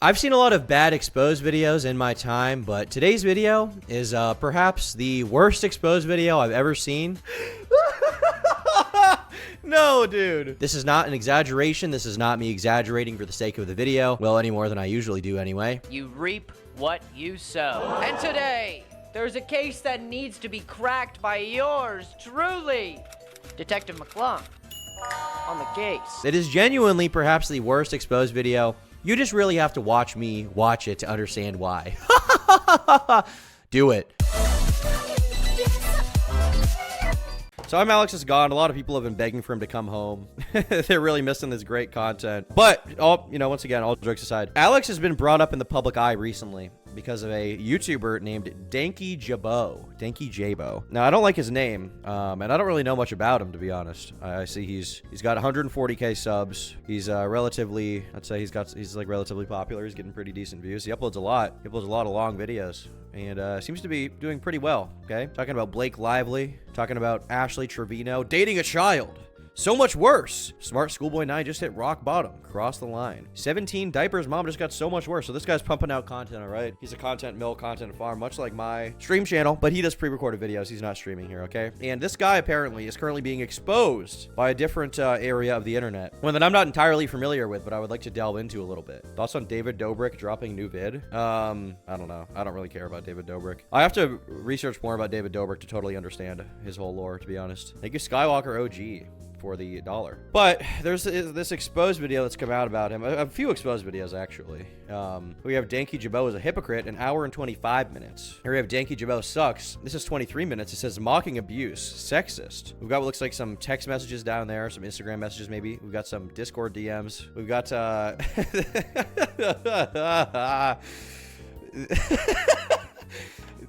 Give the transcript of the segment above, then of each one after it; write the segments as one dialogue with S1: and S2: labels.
S1: I've seen a lot of bad exposed videos in my time, but today's video is perhaps the worst exposed video I've ever seen. No, dude. This is not an exaggeration. This is not me exaggerating for the sake of the video. Well, any more than I usually do anyway.
S2: You reap what you sow. And today, there's a case that needs to be cracked by yours truly, Detective McClung, on the case.
S1: It is genuinely perhaps the worst exposed video. You just really have to watch me watch it to understand why. Do it. So I'm Alexx is gone. A lot of people have been begging for him to come home. They're really missing this great content. But, once again, all jokes aside, Alexx has been brought up in the public eye recently because of a YouTuber named Jabo. Now, I don't like his name, and I don't really know much about him, to be honest. I see he's got 140K subs. He's relatively, I'd say he's like relatively popular. He's getting pretty decent views. He uploads a lot. He uploads a lot of long videos. And seems to be doing pretty well, okay? Talking about Blake Lively, talking about Ashley Trevino, dating a child. So much worse. Smart Schoolboy 9 just hit rock bottom. Cross the line. 17 diapers. Mom just got so much worse. So this guy's pumping out content, all right? He's a content mill, content farm, much like my stream channel, but he does pre-recorded videos. He's not streaming here, okay? And this guy apparently is currently being exposed by a different area of the internet. One that I'm not entirely familiar with, but I would like to delve into a little bit. Thoughts on David Dobrik dropping new vid? I don't know. I don't really care about David Dobrik. I have to research more about David Dobrik to totally understand his whole lore, to be honest. Thank you, Skywalker OG, for the $1. But there's this exposed video that's come out about him. A few exposed videos, actually. We have Danky Jabo is a hypocrite, an hour and 25 minutes. Here we have Danky Jabo sucks. This is 23 minutes. It says mocking abuse, sexist. We've got what looks like some text messages down there, some Instagram messages maybe. We've got some Discord DMs. We've got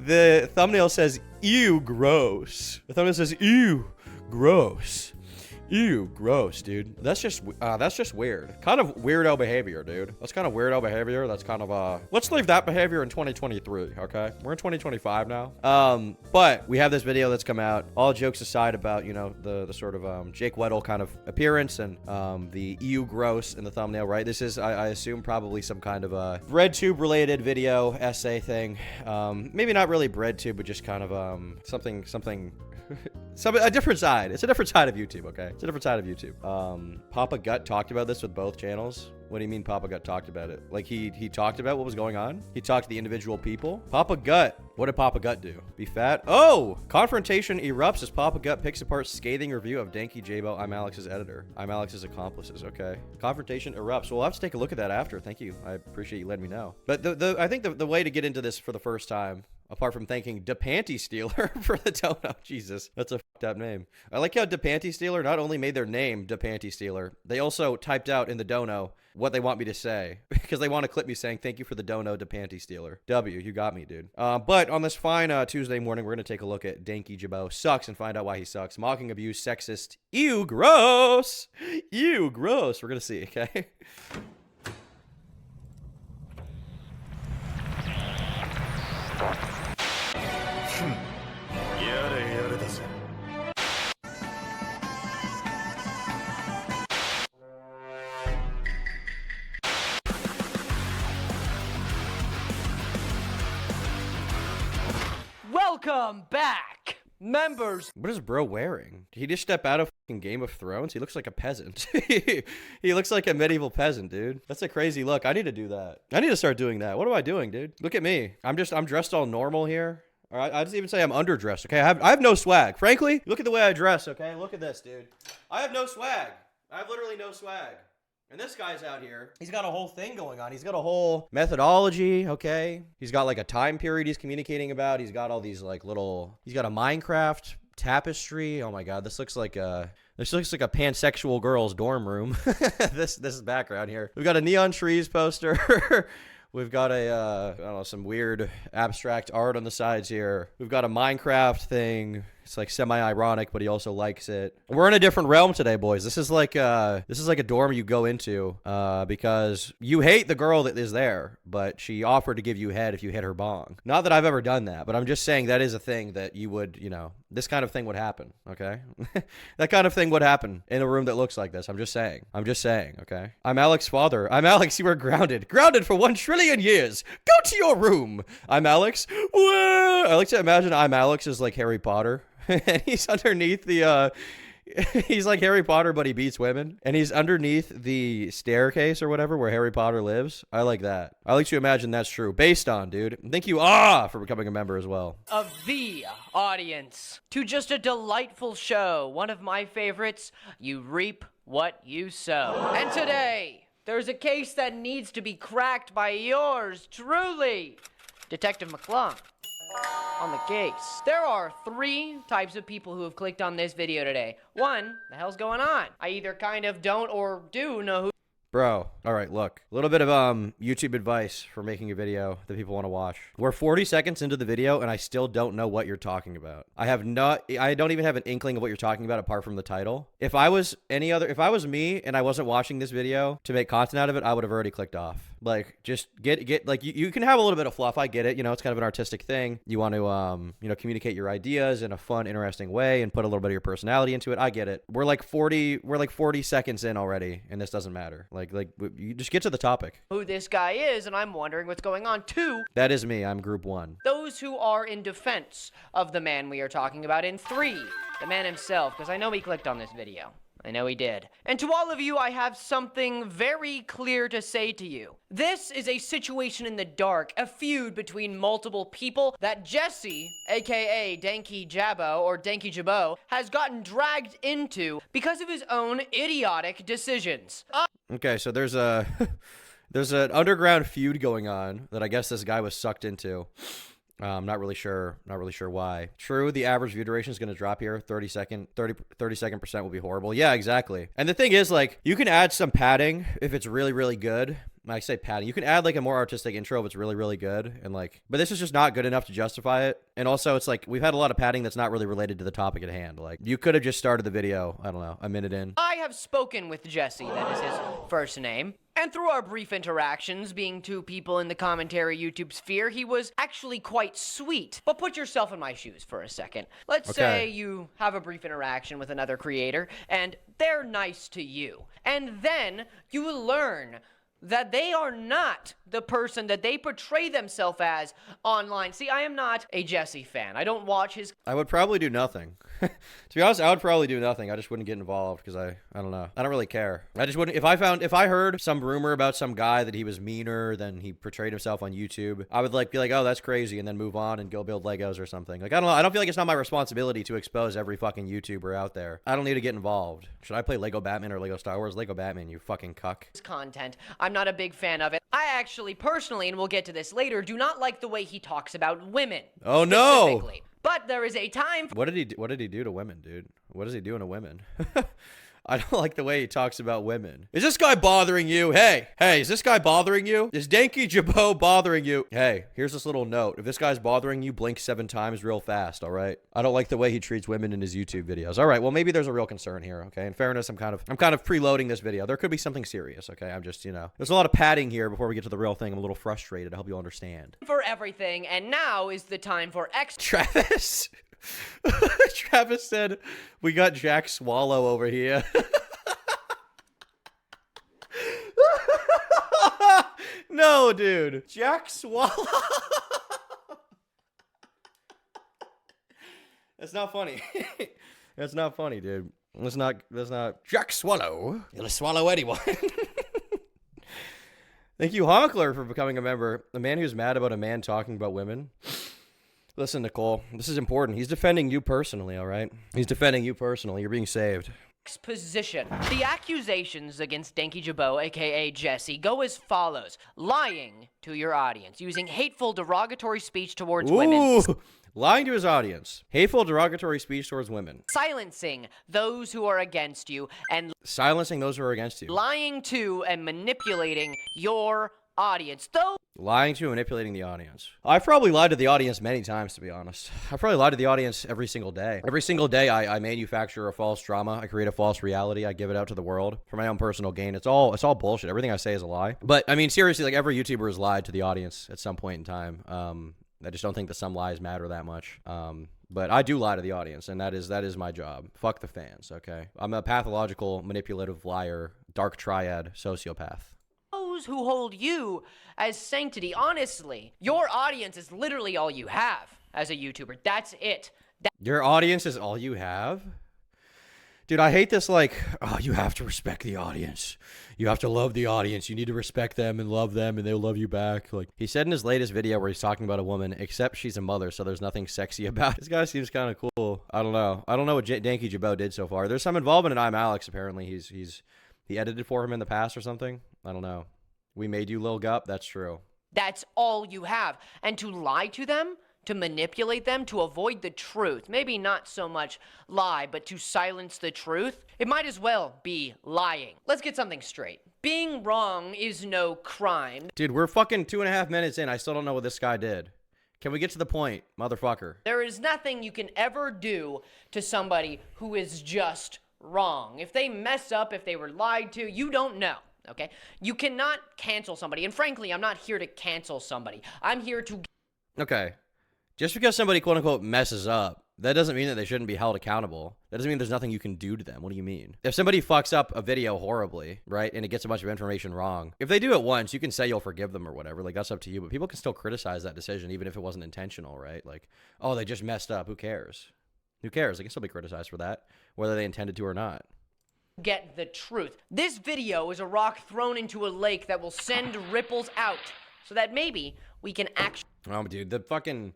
S1: the thumbnail says ew gross. The thumbnail says ew gross. Ew, gross, dude. That's just weird. Kind of weirdo behavior, dude. That's kind of weirdo behavior. That's kind of, let's leave that behavior in 2023, okay? We're in 2025 now. But we have this video that's come out. All jokes aside about, you know, the sort of, Jake Weddle kind of appearance and, the ew gross in the thumbnail, right? This is, I assume, probably some kind of a breadtube related video essay thing. Maybe not really breadtube, but just kind of, something a different side. It's a different side of YouTube, okay? It's a different side of YouTube. Papa Gut talked about this with both channels. What do you mean Papa Gut talked about it? Like he talked about what was going on? He talked to the individual people? Papa Gut. What did Papa Gut do? Be fat? Oh! Confrontation erupts as Papa Gut picks apart scathing review of Danky Jabo, I'm Alexx's editor. I'm Alexx's accomplices, okay? Confrontation erupts. Well, we'll have to take a look at that after. Thank you. I appreciate you letting me know. But I think the way to get into this for the first time, apart from thanking DePanty Stealer for the dono. Jesus, that's a fucked up name. I like how DePanty Stealer not only made their name DePanty Stealer, they also typed out in the dono what they want me to say because they want to clip me saying thank you for the dono DePanty Stealer. W, you got me, dude. But on this fine Tuesday morning, we're going to take a look at Danky Jabo sucks and find out why he sucks. Mocking, abuse, sexist. Ew, gross. Ew, gross. We're going to see, okay?
S2: Welcome back, members.
S1: What is bro wearing? Did he just step out of fucking Game of Thrones? He looks like a peasant. He looks like a medieval peasant, dude. That's a crazy look. I need to do that. I need to start doing that. What am I doing, dude? Look at me. I'm dressed all normal here. All right, I just even say I'm underdressed, okay? I have no swag. Frankly, look at the way I dress, okay? Look at this, dude. I have no swag. I have literally no swag. And this guy's out here. He's got a whole thing going on. He's got a whole methodology, okay? He's got like a time period he's communicating about. He's got all these like he's got a Minecraft tapestry. Oh my God, this looks like a pansexual girl's dorm room. This background here. We've got a neon trees poster. We've got I don't know, some weird abstract art on the sides here. We've got a Minecraft thing. It's like semi-ironic, but he also likes it. We're in a different realm today, boys. This is like a dorm you go into because you hate the girl that is there, but she offered to give you head if you hit her bong. Not that I've ever done that, but I'm just saying that is a thing that you would, this kind of thing would happen, okay? That kind of thing would happen in a room that looks like this. I'm just saying, okay? I'm Alex's father. I'm Alexx, you were grounded. Grounded for 1 trillion years. Go to your room. I'm Alexx. Whoa. I like to imagine I'm Alexx is like Harry Potter. And he's underneath the, he's like Harry Potter, but he beats women. And he's underneath the staircase or whatever where Harry Potter lives. I like that. I like to imagine that's true. Based on, dude. Thank you, for becoming a member as well.
S2: Of the audience to just a delightful show. One of my favorites, you reap what you sow. And today, there's a case that needs to be cracked by yours truly, Detective McClung. On the case. There are 3 types of people who have clicked on this video today. 1, the hell's going on? I either kind of don't or do know who.
S1: Bro, all right, look. A little bit of YouTube advice for making a video that people want to watch. We're 40 seconds into the video, and I still don't know what you're talking about. I don't even have an inkling of what you're talking about apart from the title. If I was me and I wasn't watching this video to make content out of it, I would have already clicked off. Like, just get like, you can have a little bit of fluff. I get it. It's kind of an artistic thing. You want to, communicate your ideas in a fun, interesting way and put a little bit of your personality into it. I get it. We're like 40 seconds in already, and this doesn't matter. Like you just get to the topic.
S2: Who this guy is, and I'm wondering what's going on. 2,
S1: that is me. I'm group 1.
S2: Those who are in defense of the man we are talking about. And 3, the man himself, because I know he clicked on this video. I know he did. And to all of you, I have something very clear to say to you. This is a situation in the dark, a feud between multiple people that Jesse, aka Danky Jabo or Danky Jabo, has gotten dragged into because of his own idiotic decisions.
S1: Okay, so there's an underground feud going on that I guess this guy was sucked into. Not really sure why. True, the average view duration is going to drop here. 30 second percent will be horrible. Yeah, exactly. And the thing is, like, you can add some padding if it's really, really good. When I say padding, you can add like a more artistic intro if it's really, really good. And like, but this is just not good enough to justify it. And also it's like, we've had a lot of padding that's not really related to the topic at hand. Like, you could have just started the video, I don't know, a minute in.
S2: I have spoken with Jesse, that is his first name. And through our brief interactions, being 2 people in the commentary YouTube sphere, he was actually quite sweet. But put yourself in my shoes for a second. Let's say you have a brief interaction with another creator, and they're nice to you. And then you will learn that they are not the person that they portray themselves as online. See, I am not a Jesse fan. I don't watch his...
S1: I would probably do nothing. To be honest, I would probably do nothing. I just wouldn't get involved because I don't know. I don't really care. I just wouldn't... If I heard some rumor about some guy that he was meaner than he portrayed himself on YouTube, I would be like, oh, that's crazy, and then move on and go build Legos or something. Like, I don't know. I don't feel like it's not my responsibility to expose every fucking YouTuber out there. I don't need to get involved. Should I play Lego Batman or Lego Star Wars? Lego Batman, you fucking cuck.
S2: Content. I'm not a big fan of it. I actually, personally, and we'll get to this later, do not like the way he talks about women.
S1: Oh, no!
S2: But there is a time...
S1: What did he do to women, dude? What is he doing to women? I don't like the way he talks about women. Is this guy bothering you? Hey, is this guy bothering you? Is Danky Jabo bothering you? Hey, here's this little note. If this guy's bothering you, blink 7 times real fast, all right? I don't like the way he treats women in his YouTube videos. All right, well, maybe there's a real concern here, okay? In fairness, I'm kind of preloading this video. There could be something serious, okay? I'm just, there's a lot of padding here before we get to the real thing. I'm a little frustrated. I hope you'll understand.
S2: For everything, and now is the time for
S1: Travis. Travis said, we got Jack Swallow over here. No, dude. Jack Swallow. That's not funny. That's not funny, dude. That's not Jack Swallow. It'll swallow anyone. Thank you, Honkler, for becoming a member. A man who's mad about a man talking about women. Listen, Nicole, this is important. He's defending you personally, all right? He's defending you personally. You're being saved.
S2: Exposition. The accusations against Danky Jabo, aka Jesse, go as follows. Lying to your audience, using hateful, derogatory speech towards women.
S1: Lying to his audience. Hateful, derogatory speech towards women.
S2: Silencing those who are against you, and
S1: silencing those who are against you.
S2: Lying to and manipulating your audience. Though
S1: Lying to and manipulating the audience. I've probably lied to the audience many times, to be honest. I've probably lied to the audience every single day. Every single day, I manufacture a false drama. I create a false reality. I give it out to the world for my own personal gain. It's all bullshit. Everything I say is a lie. But I mean, seriously, like every YouTuber has lied to the audience at some point in time. I just don't think that some lies matter that much. But I do lie to the audience, and that is my job. Fuck the fans, okay? I'm a pathological, manipulative liar, dark triad sociopath.
S2: those who hold you as sanctity, honestly, your audience is literally all you have as a YouTuber. That's it.
S1: Your audience is all you have? Dude, I hate this, like, oh, you have to respect the audience. You have to love the audience. You need to respect them and love them, and they'll love you back. Like, he said in his latest video where he's talking about a woman, except she's a mother, so there's nothing sexy about it. This guy seems kind of cool. I don't know. I don't know what Danky Jabo did so far. There's some involvement in I'm Alexx, apparently. He edited for him in the past or something. I don't know. We made you, Lil Gup. That's true.
S2: That's all you have. And to lie to them, to manipulate them, to avoid the truth, maybe not so much lie, but to silence the truth, it might as well be lying. Let's get something straight. Being wrong is no crime.
S1: Dude, we're fucking 2.5 minutes in. I still don't know what this guy did. Can we get to the point, motherfucker?
S2: There is nothing you can ever do to somebody who is just wrong. If they mess up, if they were lied to, you don't know. Okay? You cannot cancel somebody. And frankly, I'm not here to cancel somebody. I'm here to...
S1: Okay. Just because somebody, quote unquote, messes up, that doesn't mean that they shouldn't be held accountable. That doesn't mean there's nothing you can do to them. What do you mean? If somebody fucks up a video horribly, right, and it gets a bunch of information wrong, if they do it once, you can say you'll forgive them or whatever. Like, that's up to you. But people can still criticize that decision, even if it wasn't intentional, right? Like, oh, they just messed up. Who cares? Who cares? They can still be criticized for that, whether they intended to or not.
S2: Get the truth. This video is a rock thrown into a lake that will send ripples out so that maybe we can actually...
S1: Oh, dude, the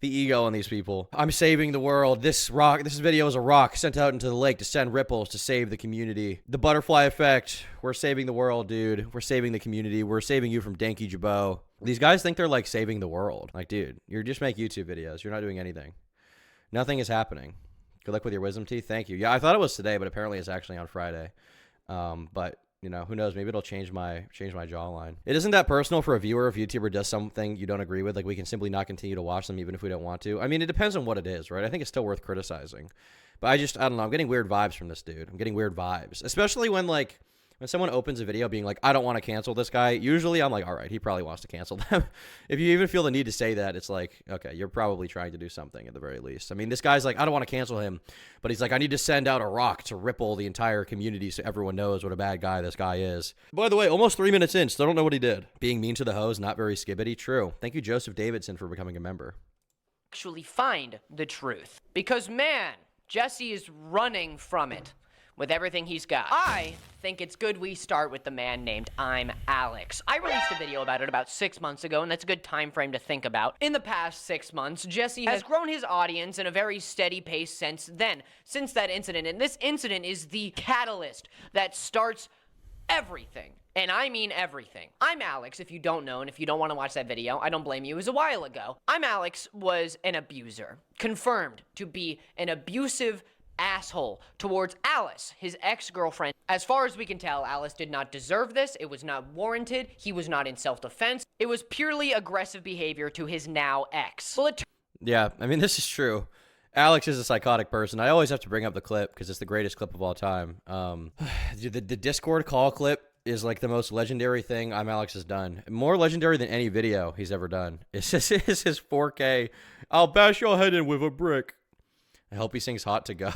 S1: ego in these people. I'm saving the world. This video is a rock sent out into the lake to send ripples to save the community. The butterfly effect. We're saving the world, dude. We're saving the community. We're saving you from Danky Jabo. These guys think they're like saving the world. Like, dude, you just make YouTube videos. You're not doing anything. Nothing is happening. Good luck with your wisdom teeth. Thank you. Yeah, I thought it was today, but apparently it's actually on Friday. But you know, who knows? Maybe it'll change my jawline. It isn't that personal for a viewer if YouTuber does something you don't agree with. Like, we can simply not continue to watch them even if we don't want to. I mean, it depends on what it is, right? I think it's still worth criticizing. But I don't know. I'm getting weird vibes from this dude. I'm getting weird vibes. Especially when, like, when someone opens a video being like, I don't want to cancel this guy, usually I'm like, all right, he probably wants to cancel them. If you even feel the need to say that, it's like, okay, you're probably trying to do something at the very least. I mean, this guy's like, I don't want to cancel him, but he's like, I need to send out a rock to ripple the entire community so everyone knows what a bad guy this guy is. By the way, almost 3 minutes in, still don't know what he did. Being mean to the hoes, not very skibbity. True. Thank you, Joseph Davidson, for becoming a member.
S2: actually find the truth. Because, man, Jesse is running from it with everything he's got. I think it's good we start with the man named I'm Alexx. I released a video about it about 6 months ago, and that's a good time frame to think about. In the past 6 months, Jesse has grown his audience in a very steady pace since then, since that incident. And this incident is the catalyst that starts everything. And I mean everything. I'm Alexx, if you don't know, and if you don't want to watch that video, I don't blame you. It was a while ago. I'm Alexx was an abuser, confirmed to be an abusive asshole towards Alice, his ex-girlfriend. As far as we can tell, Alice did not deserve this. It was not warranted. He was not in self-defense. It was purely aggressive behavior to his now ex. Well,
S1: Yeah, I mean, this is true. Alex is a psychotic person. I always have to bring up the clip because it's the greatest clip of all time. The Discord call clip is like the most legendary thing I'm Alexx has done. More legendary than any video he's ever done. It's his 4K, I'll bash your head in with a brick. I hope he sings Hot to Go.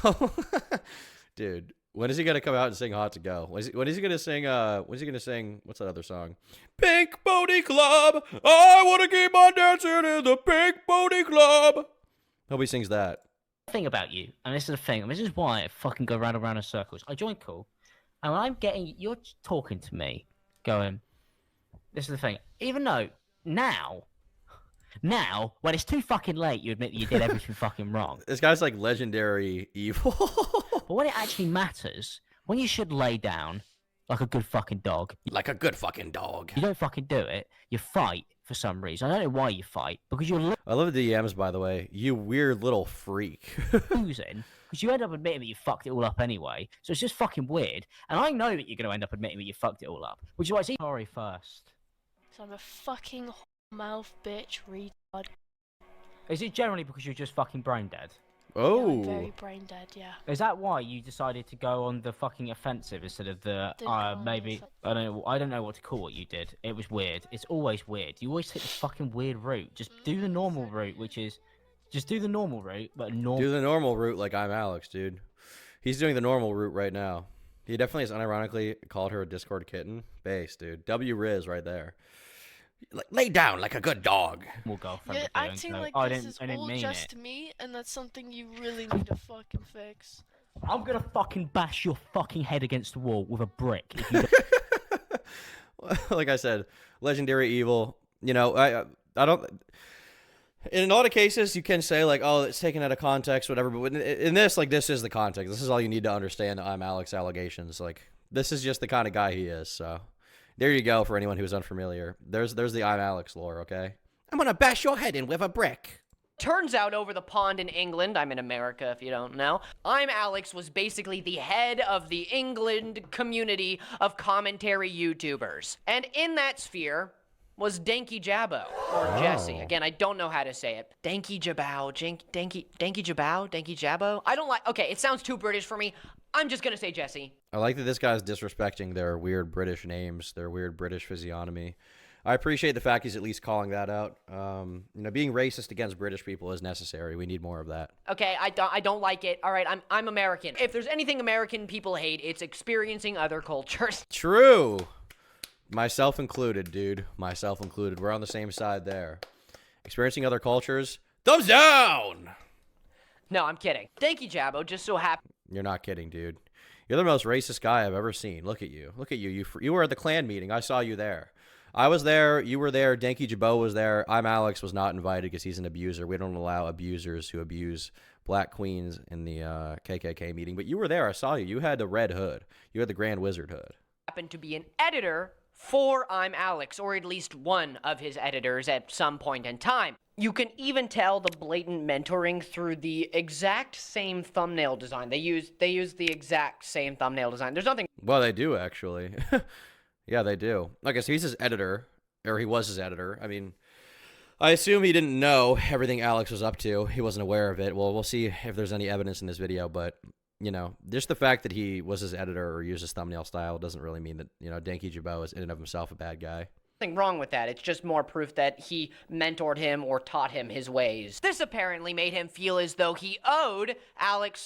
S1: Dude, when is he going to come out and sing Hot to Go? When is he going to sing, what's that other song? Pink Booty Club. I want to keep on dancing in the Pink Booty Club. Hope he sings that.
S3: Thing about you, and this is the thing, and this is why I fucking go round and round in circles. I join cool, and when I'm getting, you're talking to me, going, this is the thing, even though now, when it's too fucking late, you admit that you did everything fucking wrong.
S1: This guy's like legendary evil.
S3: But when it actually matters, when you should lay down like a good fucking dog.
S1: Like a good fucking dog.
S3: You don't fucking do it, you fight for some reason. I don't know why you fight, because you're
S1: I love the DMs, by the way. You weird little freak.
S3: losing, because you end up admitting that you fucked it all up anyway. So it's just fucking weird. And I know that you're going to end up admitting that you fucked it all up, which is why I say sorry first.
S4: I'm a fucking mouth bitch retard.
S3: Is it generally because you're just fucking brain dead?
S4: Yeah,
S1: Oh.
S4: I'm very brain dead, yeah.
S3: Is that why you decided to go on the fucking offensive instead of the
S4: Didn't go on the
S3: maybe I don't know what to call what you did. It was weird. It's always weird. You always take this fucking weird route. Just do the normal route, which is just do the normal route, but normal.
S1: Do the normal route like I'm Alexx, dude. He's doing the normal route right now. He definitely has unironically called her a Discord kitten. Base, dude. W Riz right there. Lay down like a good dog.
S3: Girlfriend
S4: You're
S3: with you,
S4: acting
S3: so
S4: like
S3: I
S4: this
S3: didn't-
S4: is
S3: I didn't
S4: all
S3: mean
S4: just
S3: it.
S4: me, and that's something you really need to fucking fix.
S3: I'm gonna fucking bash your fucking head against the wall with a brick. If you don't...
S1: Like I said, legendary evil. You know, I don't. In a lot of cases, you can say like, "Oh, it's taken out of context, whatever." But in this, like, this is the context. This is all you need to understand. The I'm Alexx allegations. Like, this is just the kind of guy he is. So, there you go. For anyone who's unfamiliar, there's the I'm Alexx lore. Okay, I'm gonna bash your head in with a brick.
S2: Turns out over the pond in England, I'm in America if you don't know, I'm Alexx was basically the head of the England community of commentary YouTubers. And in that sphere was Danky Jabo, or Jesse. Again, I don't know how to say it. Danky Jabo, Danky Jabo, Danky Jabo? I don't like, okay, it sounds too British for me. I'm just gonna say Jesse.
S1: I like that this guy's disrespecting their weird British names, their weird British physiognomy. I appreciate the fact he's at least calling that out. You know, being racist against British people is necessary. We need more of that.
S2: Okay, I don't like it. All right, I'm American. If there's anything American people hate, it's experiencing other cultures.
S1: True. Myself included, dude. Myself included. We're on the same side there. Experiencing other cultures. Thumbs down!
S2: No, I'm kidding. Danky Jabo just so happened.
S1: You're not kidding, dude. You're the most racist guy I've ever seen. Look at you. Look at you. You were at the clan meeting. I saw you there. I was there. You were there. Danky Jabo was there. I'm Alexx was not invited because he's an abuser. We don't allow abusers who abuse black queens in the KKK meeting. But you were there. I saw you. You had the red hood. You had the Grand Wizard hood.
S2: Happened to be an editor for I'm Alexx, or at least one of his editors at some point in time. You can even tell the blatant mentoring through the exact same thumbnail design. They use the exact same thumbnail design. There's nothing.
S1: Well, they do, actually. Yeah, they do. Okay, so he's his editor, or he was his editor. I mean, I assume he didn't know everything Alexx was up to. He wasn't aware of it. Well, we'll see if there's any evidence in this video, but, you know, just the fact that he was his editor or used his thumbnail style doesn't really mean that, you know, Danky Jabo is in and of himself a bad guy.
S2: Nothing wrong with that. It's just more proof that he mentored him or taught him his ways. This apparently made him feel as though he owed Alexx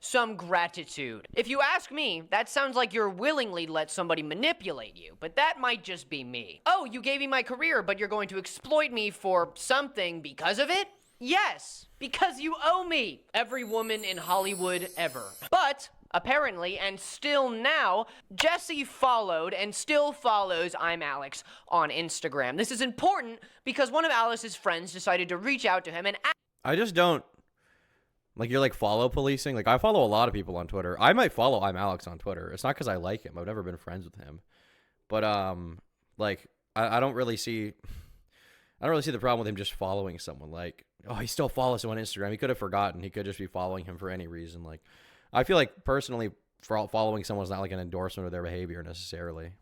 S2: some gratitude. If you ask me, that sounds like you're willingly let somebody manipulate you, but that might just be me. Oh, you gave me my career, but you're going to exploit me for something because of it? Yes, because you owe me. Every woman in Hollywood ever. But apparently, and still now, Jesse followed and still follows I'm Alexx on Instagram. This is important because one of Alice's friends decided to reach out to him and
S1: I just don't, like, you're like follow policing. Like, I follow a lot of people on Twitter. I might follow I'm Alexx on Twitter. It's not because I like him. I've never been friends with him. But, like, I don't really see the problem with him just following someone. Like, oh, he still follows him on Instagram. He could have forgotten. He could just be following him for any reason. Like, I feel like personally, following someone's not like an endorsement of their behavior necessarily.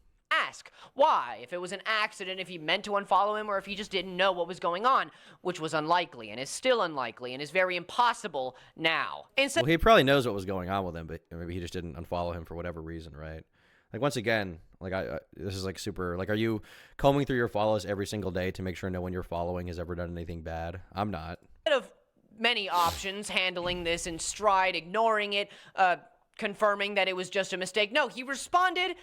S2: ask why, if it was an accident, if he meant to unfollow him, or if he just didn't know what was going on, which was unlikely and is still unlikely and is very impossible now.
S1: Well, he probably knows what was going on with him, but maybe he just didn't unfollow him for whatever reason, right? Like, once again, like, this is like super, like, are you combing through your follows every single day to make sure no one you're following has ever done anything bad? I'm not.
S2: Instead of many options, handling this in stride, ignoring it, confirming that it was just a mistake, no, he responded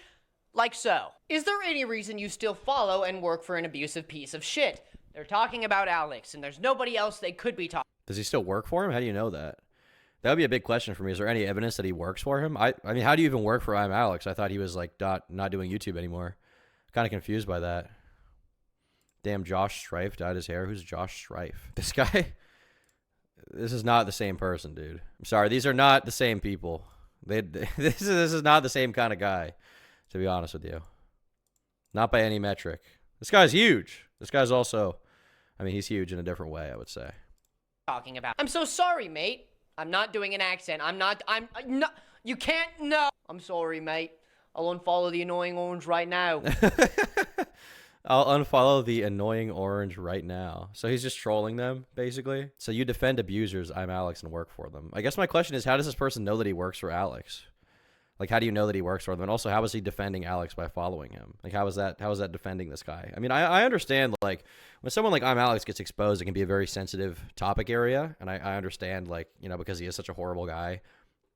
S2: like so. Is there any reason you still follow and work for an abusive piece of shit? They're talking about Alexx, and there's nobody else they could be talking.
S1: Does he still work for him? How do you know that? That would be a big question for me. Is there any evidence that he works for him? I mean, how do you even work for I'm Alexx? I thought he was, like, not doing YouTube anymore. Kind of confused by that. Damn, Josh Strife dyed his hair. Who's Josh Strife? This guy? This is not the same person, dude. I'm sorry. These are not the same people. This is not the same kind of guy, to be honest with you. Not by any metric. This guy's huge. This guy's also, I mean, he's huge in a different way, I would say.
S2: Talking about. I'm so sorry, mate. I'm not doing an accent. I'm not, you can't know. I'm sorry, mate. I'll unfollow the annoying orange right now.
S1: I'll unfollow the annoying orange right now. So he's just trolling them, basically. So you defend abusers, I'm Alexx, and work for them. I guess my question is, how does this person know that he works for Alexx? Like, how do you know that he works for them? And also, how is he defending Alexx by following him? Like, how is that defending this guy? I mean, I understand, like, when someone like I'm Alexx gets exposed, it can be a very sensitive topic area. And I understand, like, you know, because he is such a horrible guy,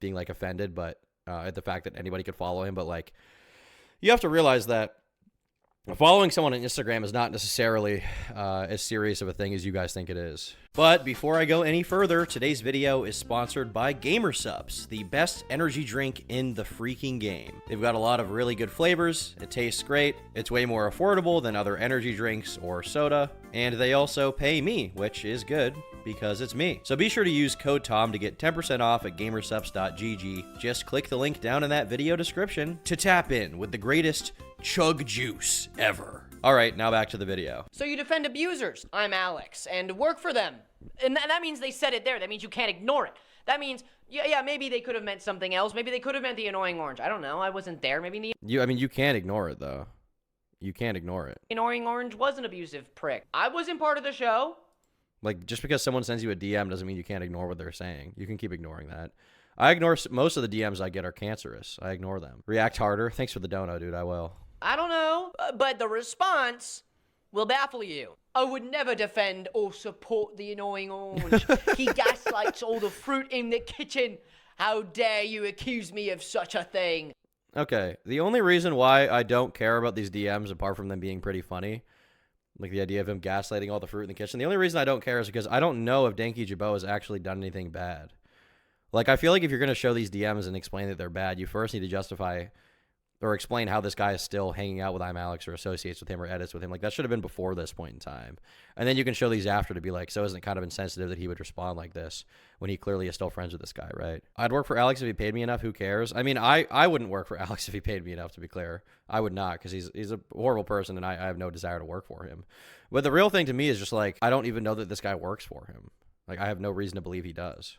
S1: being, like, offended but at the fact that anybody could follow him. But, like, you have to realize that following someone on Instagram is not necessarily as serious of a thing as you guys think it is. But before I go any further, today's video is sponsored by Gamer Subs, the best energy drink in the freaking game. They've got a lot of really good flavors, it tastes great, it's way more affordable than other energy drinks or soda, and they also pay me, which is good because it's me. So be sure to use code TOM to get 10% off at gamersubs.gg. Just click the link down in that video description to tap in with the greatest chug juice ever. All right, now back to the video.
S2: So you defend abusers, I'm Alexx, and work for them. And that means they said it there. That means you can't ignore it. That means, yeah, maybe they could have meant something else. Maybe they could have meant the annoying orange. I don't know. I wasn't there. Maybe the
S1: I mean, you can't ignore it, though. You can't ignore it.
S2: annoying orange was an abusive prick. I wasn't part of the show.
S1: Like, just because someone sends you a DM doesn't mean you can't ignore what they're saying. You can keep ignoring that. I ignore most of the DMs I get are cancerous. I ignore them. React harder. Thanks for the dono, dude. I will.
S2: I don't know, but the response will baffle you. I would never defend or support the annoying orange. He gaslights all the fruit in the kitchen. How dare you accuse me of such a thing?
S1: Okay, the only reason why I don't care about these DMs, apart from them being pretty funny, like the idea of him gaslighting all the fruit in the kitchen, the only reason I don't care is because I don't know if Danky Jabo has actually done anything bad. Like, I feel like if you're going to show these DMs and explain that they're bad, you first need to justify or explain how this guy is still hanging out with I'm Alexx or associates with him or edits with him. Like, that should have been before this point in time. And then you can show these after to be like, so isn't it kind of insensitive that he would respond like this when he clearly is still friends with this guy, right? I'd work for Alexx if he paid me enough. Who cares? I mean, I wouldn't work for Alexx if he paid me enough, to be clear. I would not, because he's a horrible person and I have no desire to work for him. But the real thing to me is just like, I don't even know that this guy works for him. Like, I have no reason to believe he does.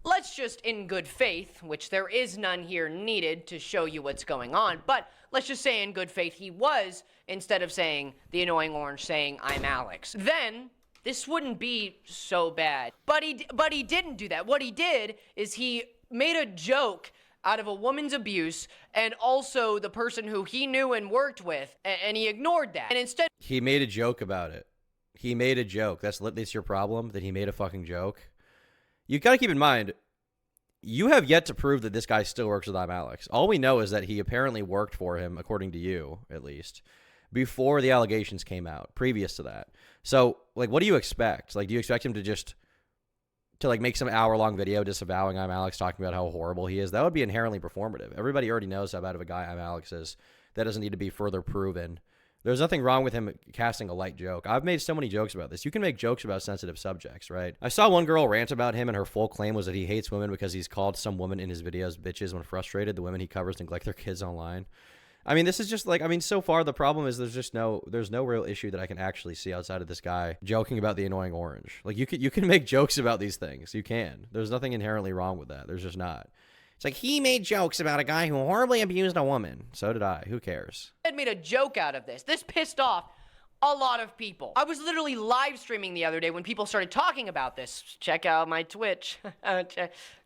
S2: Let's just, in good faith, which there is none here needed to show you what's going on, but let's just say in good faith he was, instead of saying the annoying orange, saying I'm Alexx. Then this wouldn't be so bad. But he didn't do that. What he did is he made a joke out of a woman's abuse and also the person who he knew and worked with, and he ignored that. And instead,
S1: he made a joke about it. He made a joke. That's your problem, that he made a fucking joke. You got to keep in mind, you have yet to prove that this guy still works with I'm Alexx. All we know is that he apparently worked for him, according to you, at least, before the allegations came out, previous to that. So, like, what do you expect? Like, do you expect him to like, make some hour-long video disavowing I'm Alexx, talking about how horrible he is? That would be inherently performative. Everybody already knows how bad of a guy I'm Alexx is. That doesn't need to be further proven. There's nothing wrong with him casting a light joke. I've made so many jokes about this. You can make jokes about sensitive subjects, right? I saw one girl rant about him, and her full claim was that he hates women because he's called some women in his videos bitches when frustrated. The women he covers neglect their kids online. I mean, this is just like, I mean, so far the problem is there's no real issue that I can actually see outside of this guy joking about the annoying orange. Like, you can make jokes about these things. You can. There's nothing inherently wrong with that. There's just not. It's like, he made jokes about a guy who horribly abused a woman. So did I. Who cares?
S2: I made a joke out of this. This pissed off a lot of people. I was literally live streaming the other day when people started talking about this. Check out my Twitch.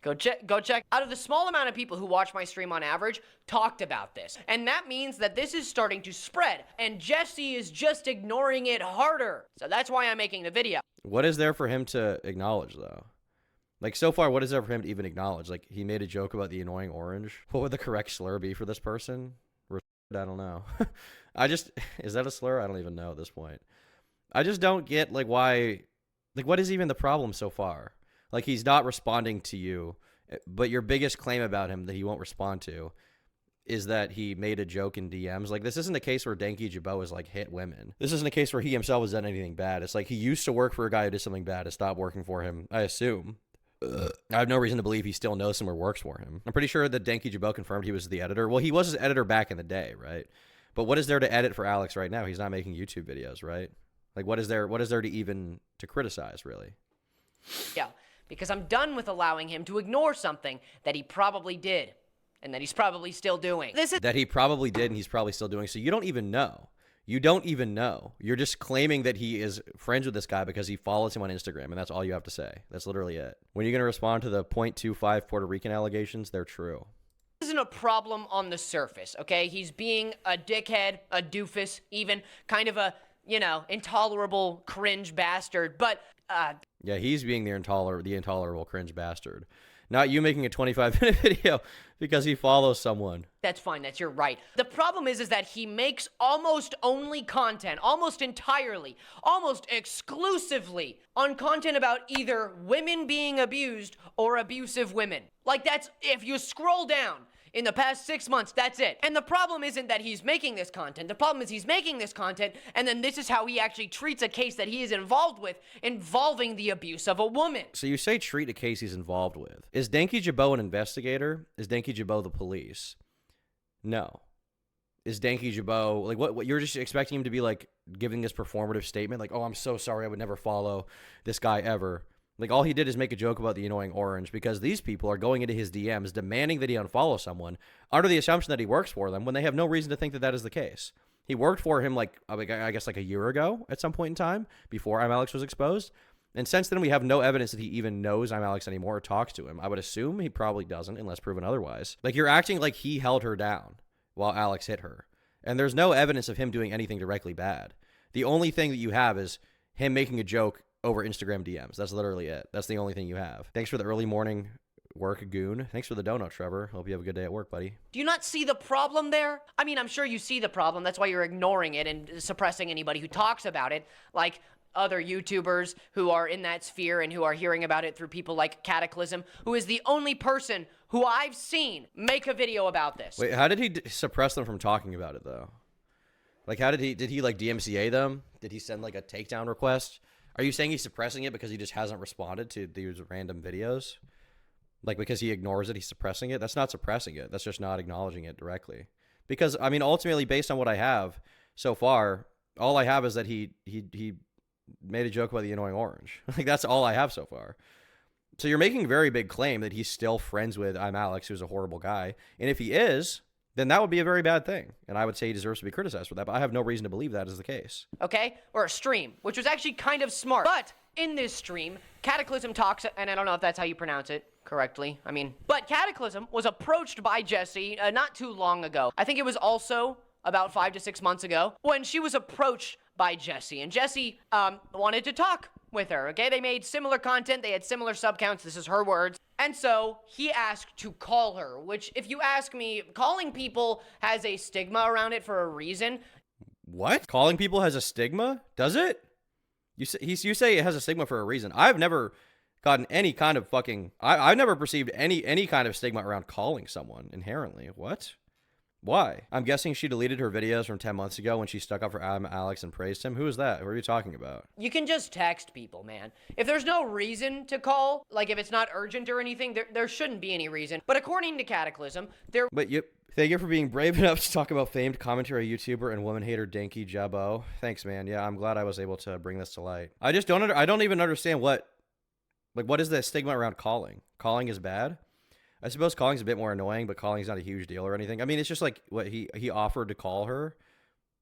S2: Go check. Out of the small amount of people who watch my stream on average, talked about this. And that means that this is starting to spread. And Jesse is just ignoring it harder. So that's why I'm making the video.
S1: What is there for him to acknowledge, though? Like, so far, what is there for him to even acknowledge? Like, he made a joke about the annoying orange. What would the correct slur be for this person? I don't know. Is that a slur? I don't even know at this point. I just don't get, like, why, like, what is even the problem so far? Like, he's not responding to you, but your biggest claim about him that he won't respond to is that he made a joke in DMs. Like, this isn't a case where Danky Jabo has, like, hit women. This isn't a case where he himself has done anything bad. It's like he used to work for a guy who did something bad to stop working for him, I assume. I have no reason to believe he still knows him or works for him. I'm pretty sure that Danky Jabo confirmed he was the editor. Well, he was his editor back in the day, right? But what is there to edit for Alexx right now? He's not making YouTube videos, right? Like, what is there to criticize, really?
S2: Yeah, because I'm done with allowing him to ignore something that he probably did and that he's probably still doing.
S1: That he probably did and he's probably still doing. So you don't even know. You don't even know. You're just claiming that he is friends with this guy because he follows him on Instagram, and that's all you have to say. That's literally it. When are you going to respond to the .25 Puerto Rican allegations? They're true.
S2: Isn't a problem on the surface, okay? He's being a dickhead, a doofus, even kind of a, you know, intolerable cringe bastard, but
S1: yeah, he's being the intolerable cringe bastard. Not you making a 25-minute video because he follows someone.
S2: that's fine, that's your right. The problem is that he makes almost only content, almost entirely, almost exclusively on content about either women being abused or abusive women. Like that's, if you scroll down, in the past 6 months, that's it. And the problem isn't that he's making this content. The problem is he's making this content, and then this is how he actually treats a case that he is involved with, involving the abuse of a woman.
S1: So you say treat a case he's involved with. Is Denki Jabo an investigator? Is Denki Jabo the police? No. Is Denki Jabo, like, what you're just expecting him to be, like, giving this performative statement? Like, oh, I'm so sorry, I would never follow this guy ever. Like, all he did is make a joke about the annoying orange because these people are going into his DMs demanding that he unfollow someone under the assumption that he works for them when they have no reason to think that that is the case. He worked for him, like I guess, like a year ago at some point in time before I'm Alexx was exposed. And since then, we have no evidence that he even knows I'm Alexx anymore or talks to him. I would assume he probably doesn't unless proven otherwise. Like, you're acting like he held her down while Alexx hit her. And there's no evidence of him doing anything directly bad. The only thing that you have is him making a joke over Instagram DMs. That's literally it. That's the only thing you have. Thanks for the early morning work, goon. Thanks for the donut, Trevor. Hope you have a good day at work, buddy.
S2: Do you not see the problem there? I mean, I'm sure you see the problem. That's why you're ignoring it and suppressing anybody who talks about it, like other YouTubers who are in that sphere and who are hearing about it through people like Cataclysm, who is the only person who I've seen make a video about this.
S1: Wait, how did he suppress them from talking about it, though? Like, how did he like DMCA them? Did he send like a takedown request? Are you saying he's suppressing it because he just hasn't responded to these random videos? Like, because he ignores it, he's suppressing it? That's not suppressing it. That's just not acknowledging it directly. Because, I mean, ultimately, based on what I have so far, all I have is that he made a joke about the annoying orange. Like, that's all I have so far. So you're making a very big claim that he's still friends with I'm Alexx, who's a horrible guy. And if he is, then that would be a very bad thing. And I would say he deserves to be criticized for that, but I have no reason to believe that is the case.
S2: Okay? Or a stream, which was actually kind of smart. But in this stream, Cataclysm talks, and I don't know if that's how you pronounce it correctly. But Cataclysm was approached by Jessie not too long ago. I think it was also about 5 to 6 months ago when she was approached by Jessie. And Jessie wanted to talk with her, okay? They made similar content. They had similar subcounts. This is her words. And so he asked to call her, which, if you ask me, calling people has a stigma around it for a reason.
S1: What? Calling people has a stigma? Does it? You say it has a stigma for a reason. I've never gotten any kind of fucking... I've never perceived any kind of stigma around calling someone inherently. What? Why? I'm guessing she deleted her videos from 10 months ago when she stuck up for I'm Alexx and praised him. Who is that? Who are you talking about?
S2: You can just text people, man. If there's no reason to call, like if it's not urgent or anything, there shouldn't be any reason. But according to Cataclysm, there...
S1: But thank you for being brave enough to talk about famed commentary YouTuber and woman hater Denki Jabo. Thanks, man. Yeah, I'm glad I was able to bring this to light. I just don't even understand what is the stigma around calling? Calling is bad? I suppose calling's a bit more annoying, but calling's not a huge deal or anything. I mean, it's just like what he offered to call her.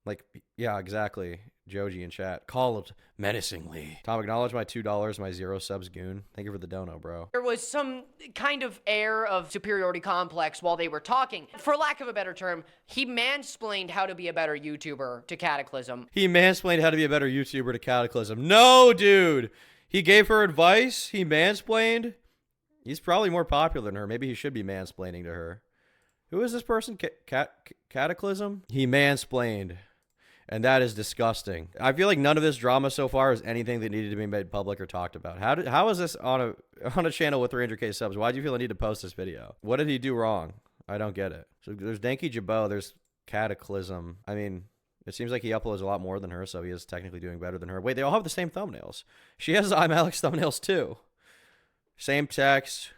S1: Like, yeah, exactly. Joji in chat. Called menacingly. Tom, acknowledge my $2, my 0 subs, goon. Thank you for the dono, bro.
S2: There was some kind of air of superiority complex while they were talking. For lack of a better term, he mansplained how to be a better YouTuber to Cataclysm.
S1: He mansplained how to be a better YouTuber to Cataclysm. No, dude! He gave her advice? He mansplained? He's probably more popular than her. Maybe he should be mansplaining to her. Who is this person? Cataclysm? He mansplained. And that is disgusting. I feel like none of this drama so far is anything that needed to be made public or talked about. How is this on a channel with 300k subs? Why do you feel I need to post this video? What did he do wrong? I don't get it. So there's Denki Jabo, there's Cataclysm. I mean, it seems like he uploads a lot more than her, so he is technically doing better than her. Wait, they all have the same thumbnails. She has I'm Alexx thumbnails too. Same text,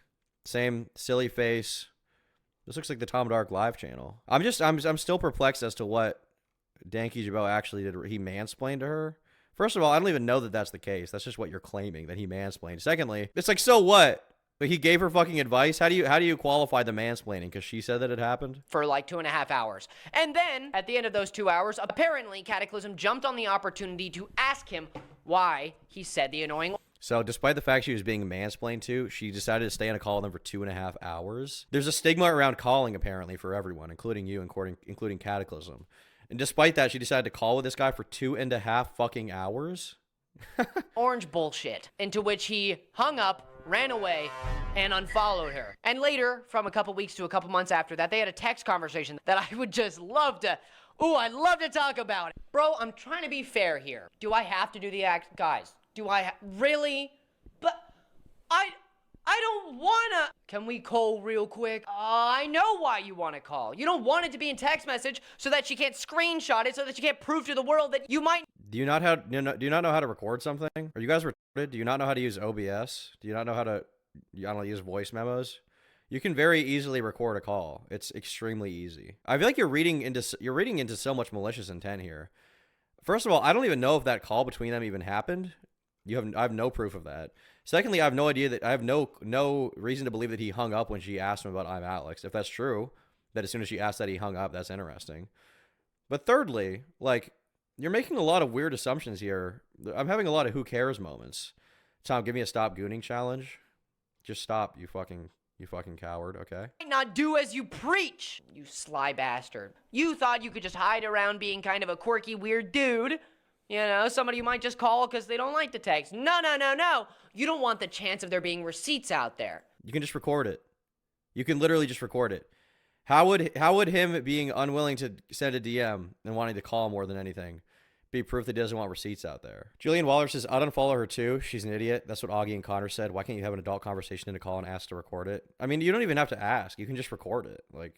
S1: same silly face. This looks like the Tom Dark live channel. I'm still perplexed as to what Denki Jabo actually did. He mansplained to her. First of all, I don't even know that that's the case. That's just what you're claiming, that he mansplained. Secondly, it's like, so what? But he gave her fucking advice. How do you qualify the mansplaining? Because she said that it happened.
S2: For like 2.5 hours. And then, at the end of those 2 hours, apparently Cataclysm jumped on the opportunity to ask him why he said the annoying.
S1: So despite the fact she was being mansplained to, she decided to stay on a call with them for 2.5 hours. There's a stigma around calling, apparently, for everyone, including you, including Cataclysm. And despite that, she decided to call with this guy for 2.5 fucking hours.
S2: Orange bullshit. Into which he hung up, ran away, and unfollowed her. And later, from a couple weeks to a couple months after that, they had a text conversation that I would just love to... Ooh, I'd love to talk about it. Bro, I'm trying to be fair here. Do I have to do the act? Guys, do I really? But I don't wanna... Can we call real quick? I know why you want to call. You don't want it to be in text message so that she can't screenshot it, so that she can't prove to the world that you might...
S1: Do you not know how to record something? Are you guys retarded? Do you not know how to use OBS? Do you not know how to, I don't know, use voice memos? You can very easily record a call. It's extremely easy. I feel like you're reading into so much malicious intent here. First of all, I don't even know if that call between them even happened. I have no proof of that. Secondly, I have no idea I have no reason to believe that he hung up when she asked him about I'm Alexx. If that's true, that as soon as she asked that he hung up, that's interesting. But thirdly, like, you're making a lot of weird assumptions here. I'm having a lot of who cares moments. Tom, give me a stop gooning challenge. Just stop, you fucking coward, okay?
S2: Not do as you preach, you sly bastard. You thought you could just hide around being kind of a quirky, weird dude. You know, somebody you might just call because they don't like the text. No. You don't want the chance of there being receipts out there.
S1: You can just record it. You can literally just record it. How would him being unwilling to send a DM and wanting to call more than anything be proof that he doesn't want receipts out there? Julian Waller says, I'd unfollow her too. She's an idiot. That's what Augie and Connor said. Why can't you have an adult conversation in a call and ask to record it? I mean, you don't even have to ask. You can just record it. Like,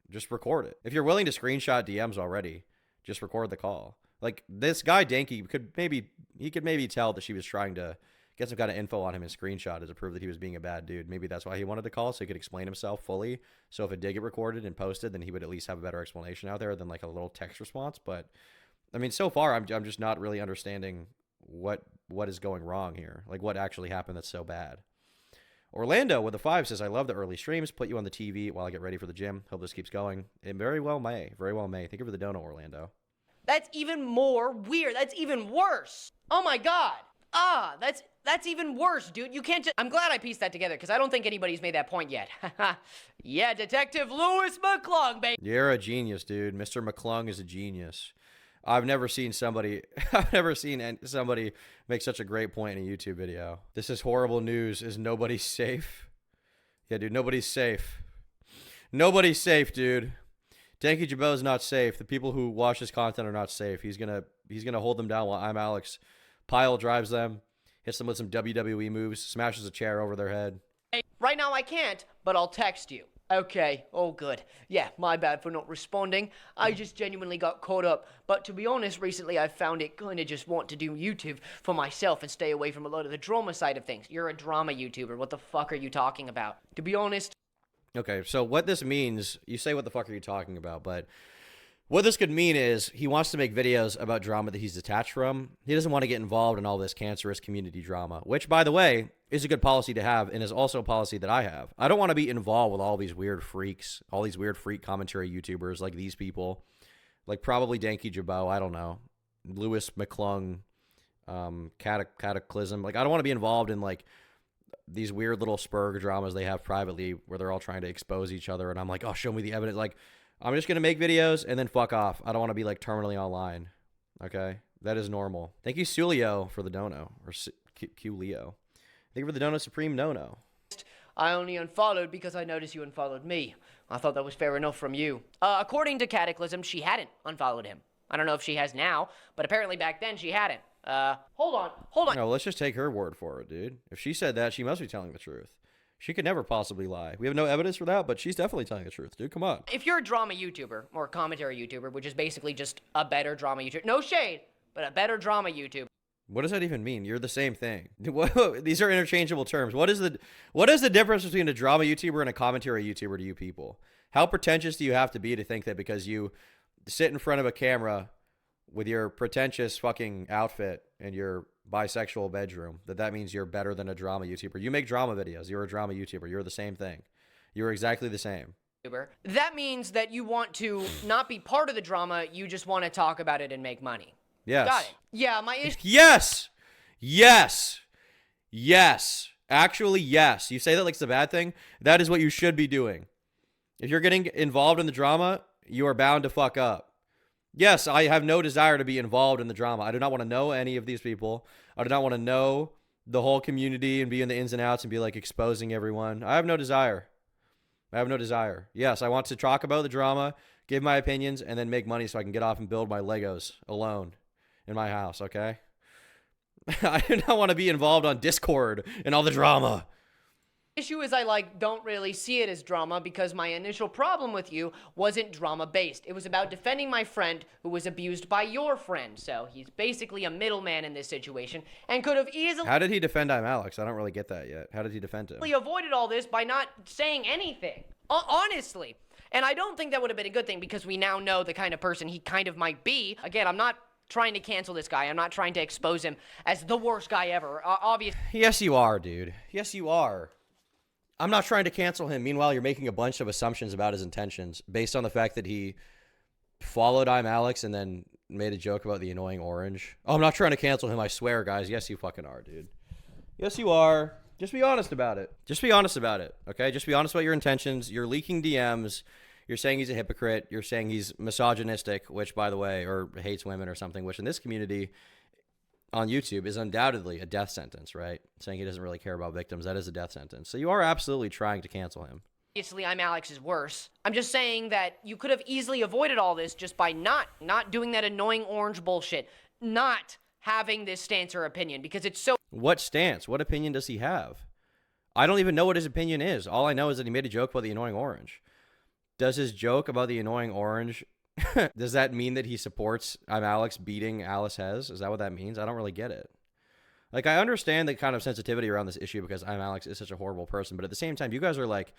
S1: just record it. If you're willing to screenshot DMs already, just record the call. Like, this guy, Danky, could maybe tell that she was trying to get some kind of info on him and screenshot it to prove that he was being a bad dude. Maybe that's why he wanted to call, so he could explain himself fully. So if it did get recorded and posted, then he would at least have a better explanation out there than like a little text response. But I mean, so far, I'm just not really understanding what is going wrong here. Like, what actually happened that's so bad. Orlando with a 5 says, I love the early streams. Put you on the TV while I get ready for the gym. Hope this keeps going. It very well may. Very well may. Thank you for the dono, Orlando.
S2: That's even more weird. That's even worse. Oh my god. That's even worse, dude. You can't just... I'm glad I pieced that together, because I don't think anybody's made that point yet. Yeah, Detective Louis McClung, baby.
S1: You're a genius, dude. Mr. McClung is a genius. I've never seen somebody make such a great point in a YouTube video. This is horrible news. Is nobody safe? Yeah, dude, nobody's safe. Nobody's safe, dude. Danky Jabo is not safe. The people who watch his content are not safe. He's gonna hold them down while I'm Alexx pile drives them, hits them with some WWE moves, smashes a chair over their head.
S2: Right now I can't, but I'll text you. Okay, oh good. Yeah, my bad for not responding. I just genuinely got caught up. But to be honest, recently I found it kind of just want to do YouTube for myself and stay away from a lot of the drama side of things. You're a drama YouTuber. What the fuck are you talking about? To be honest...
S1: Okay, so what this means, you say what the fuck are you talking about, but what this could mean is he wants to make videos about drama that he's detached from. He doesn't want to get involved in all this cancerous community drama, which, by the way, is a good policy to have and is also a policy that I have. I don't want to be involved with all these weird freaks, all these weird freak commentary YouTubers like these people, like probably Danky Jabo, I don't know, Louis McClung, Cataclysm. Like, I don't want to be involved in, like, these weird little spurg dramas they have privately where they're all trying to expose each other, and I'm like, oh, show me the evidence. Like, I'm just going to make videos and then fuck off. I don't want to be, like, terminally online. Okay? That is normal. Thank you, Sulio, for the dono. Or Q-Leo. Thank you for the dono, Supreme No-No.
S2: I only unfollowed because I noticed you unfollowed me. I thought that was fair enough from you. According to Cataclysm, she hadn't unfollowed him. I don't know if she has now, but apparently back then she hadn't. Hold on.
S1: No, let's just take her word for it, dude. If she said that, she must be telling the truth. She could never possibly lie. We have no evidence for that, but she's definitely telling the truth, dude. Come on.
S2: If you're a drama YouTuber, or a commentary YouTuber, which is basically just a better drama YouTuber, no shade, but a better drama YouTuber.
S1: What does that even mean? You're the same thing. These are interchangeable terms. What is the difference between a drama YouTuber and a commentary YouTuber to you people? How pretentious do you have to be to think that because you sit in front of a camera with your pretentious fucking outfit and your bisexual bedroom that means you're better than a drama YouTuber. You make drama videos. You're a drama YouTuber. You're the same thing. You're exactly the same.
S2: That means that you want to not be part of the drama. You just want to talk about it and make money.
S1: Yes.
S2: Got it. Yeah, my issue.
S1: Yes. Yes. Yes. Actually, yes. You say that like it's a bad thing. That is what you should be doing. If you're getting involved in the drama, you are bound to fuck up. Yes, I have no desire to be involved in the drama. I do not want to know any of these people. I do not want to know the whole community and be in the ins and outs and be like exposing everyone. I have no desire. I have no desire. Yes, I want to talk about the drama, give my opinions, and then make money so I can get off and build my Legos alone in my house, okay? I do not want to be involved on Discord and all the drama.
S2: Issue is I don't really see it as drama because my initial problem with you wasn't drama based. It was about defending my friend who was abused by your friend. So he's basically a middleman in this situation and could have easily
S1: How did he defend I'm Alexx? I don't really get that yet. How did he defend him?
S2: avoided all this by not saying anything. Honestly. And I don't think that would have been a good thing because we now know the kind of person he kind of might be. Again, I'm not trying to cancel this guy. I'm not trying to expose him as the worst guy ever. Obviously.
S1: Yes, you are, dude. Yes, you are. I'm not trying to cancel him. Meanwhile, you're making a bunch of assumptions about his intentions based on the fact that he followed I'm Alexx and then made a joke about the annoying orange. Oh, I'm not trying to cancel him. I swear, guys. Yes, you fucking are, dude. Yes, you are. Just be honest about it. Just be honest about it, okay? Just be honest about your intentions. You're leaking DMs. You're saying he's a hypocrite. You're saying he's misogynistic, which, by the way, or hates women or something, which in this community on YouTube is undoubtedly a death sentence, right? Saying he doesn't really care about victims, that is a death sentence. So you are absolutely trying to cancel him.
S2: Obviously, I'm Alexx is worse. I'm just saying that you could have easily avoided all this just by not doing that annoying orange bullshit. Not having this stance or opinion because it's so...
S1: What stance? What opinion does he have? I don't even know what his opinion is. All I know is that he made a joke about the annoying orange. Does his joke about the annoying orange... does that mean that he supports I'm Alexx beating Alice Hez? Is that what that means? I don't really get it. Like, I understand the kind of sensitivity around this issue because I'm Alexx is such a horrible person, but at the same time, you guys are like